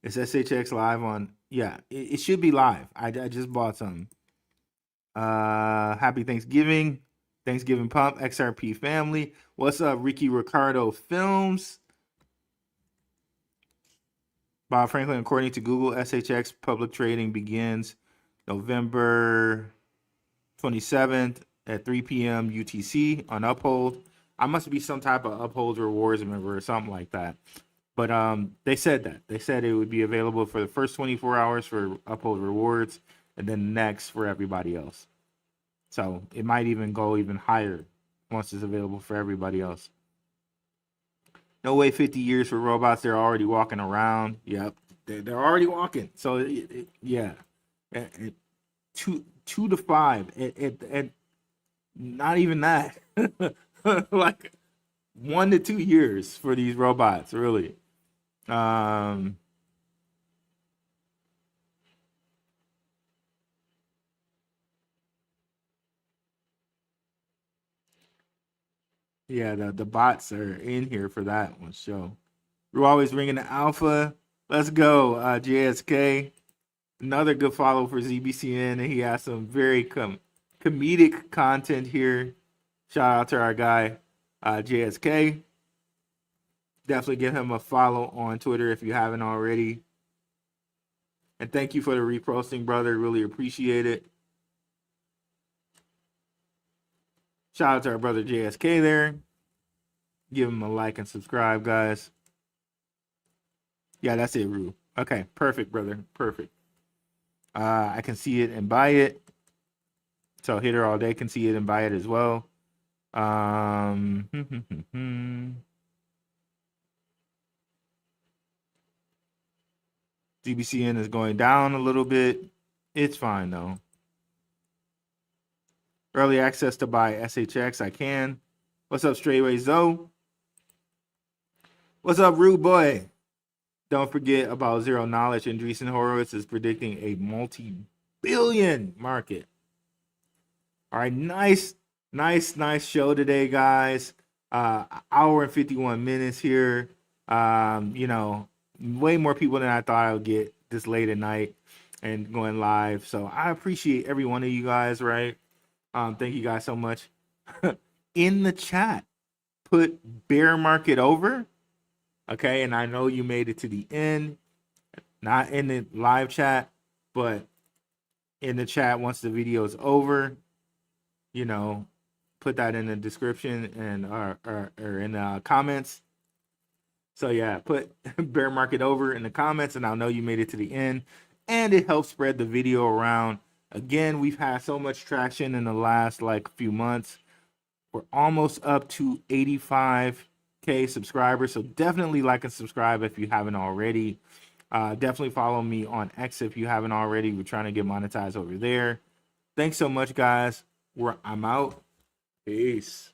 A: Is SHX live on? Yeah, it should be live. I just bought some. Happy Thanksgiving. Thanksgiving Pump, XRP family. What's up, Ricky Ricardo Films? Bob Franklin, according to Google, SHX public trading begins November 27th at 3 p.m. UTC on Uphold. I must be some type of Uphold rewards member or something like that. But they said that. They said it would be available for the first 24 hours for Uphold rewards and then next for everybody else. So it might even go even higher once it's available for everybody else. No way 50 years for robots. They're already walking around. Yep. They're already walking. So, yeah. 2 to 5. Not even that. Like, 1 to 2 years for these robots, really. Yeah, the bots are in here for that one show. We're always ringing the alpha. Let's go, JSK. Another good follow for ZBCN, and he has some very comedic content here. Shout out to our guy, JSK. Definitely give him a follow on Twitter if you haven't already. And thank you for the reposting, brother. Really appreciate it. Shout out to our brother JSK there. Give him a like and subscribe, guys. Yeah, that's it, Rue. Okay, perfect, brother. Perfect. I can see it and buy it. So Hitter All Day can see it and buy it as well. ZBCN is going down a little bit. It's fine, though. Early access to buy SHX, I can. What's up, Straightway Zoe? What's up, Rude Boy? Don't forget about Zero Knowledge. Andreessen Horowitz is predicting a multi-billion market. All right, nice show today, guys. Hour and 51 minutes here. You know, way more people than I thought I would get this late at night and going live. So I appreciate every one of you guys, right? Thank you guys so much. In the chat, put bear market over. Okay, and I know you made it to the end, not in the live chat, but in the chat once the video is over, you know, put that in the description and or in the comments. So yeah, put bear market over in the comments and I'll know you made it to the end, and it helps spread the video around. Again, we've had so much traction in the last like few months. We're almost up to 85K subscribers, so definitely like and subscribe if you haven't already. Definitely follow me on X if you haven't already. We're trying to get monetized over there. Thanks so much, guys. I'm out. Peace.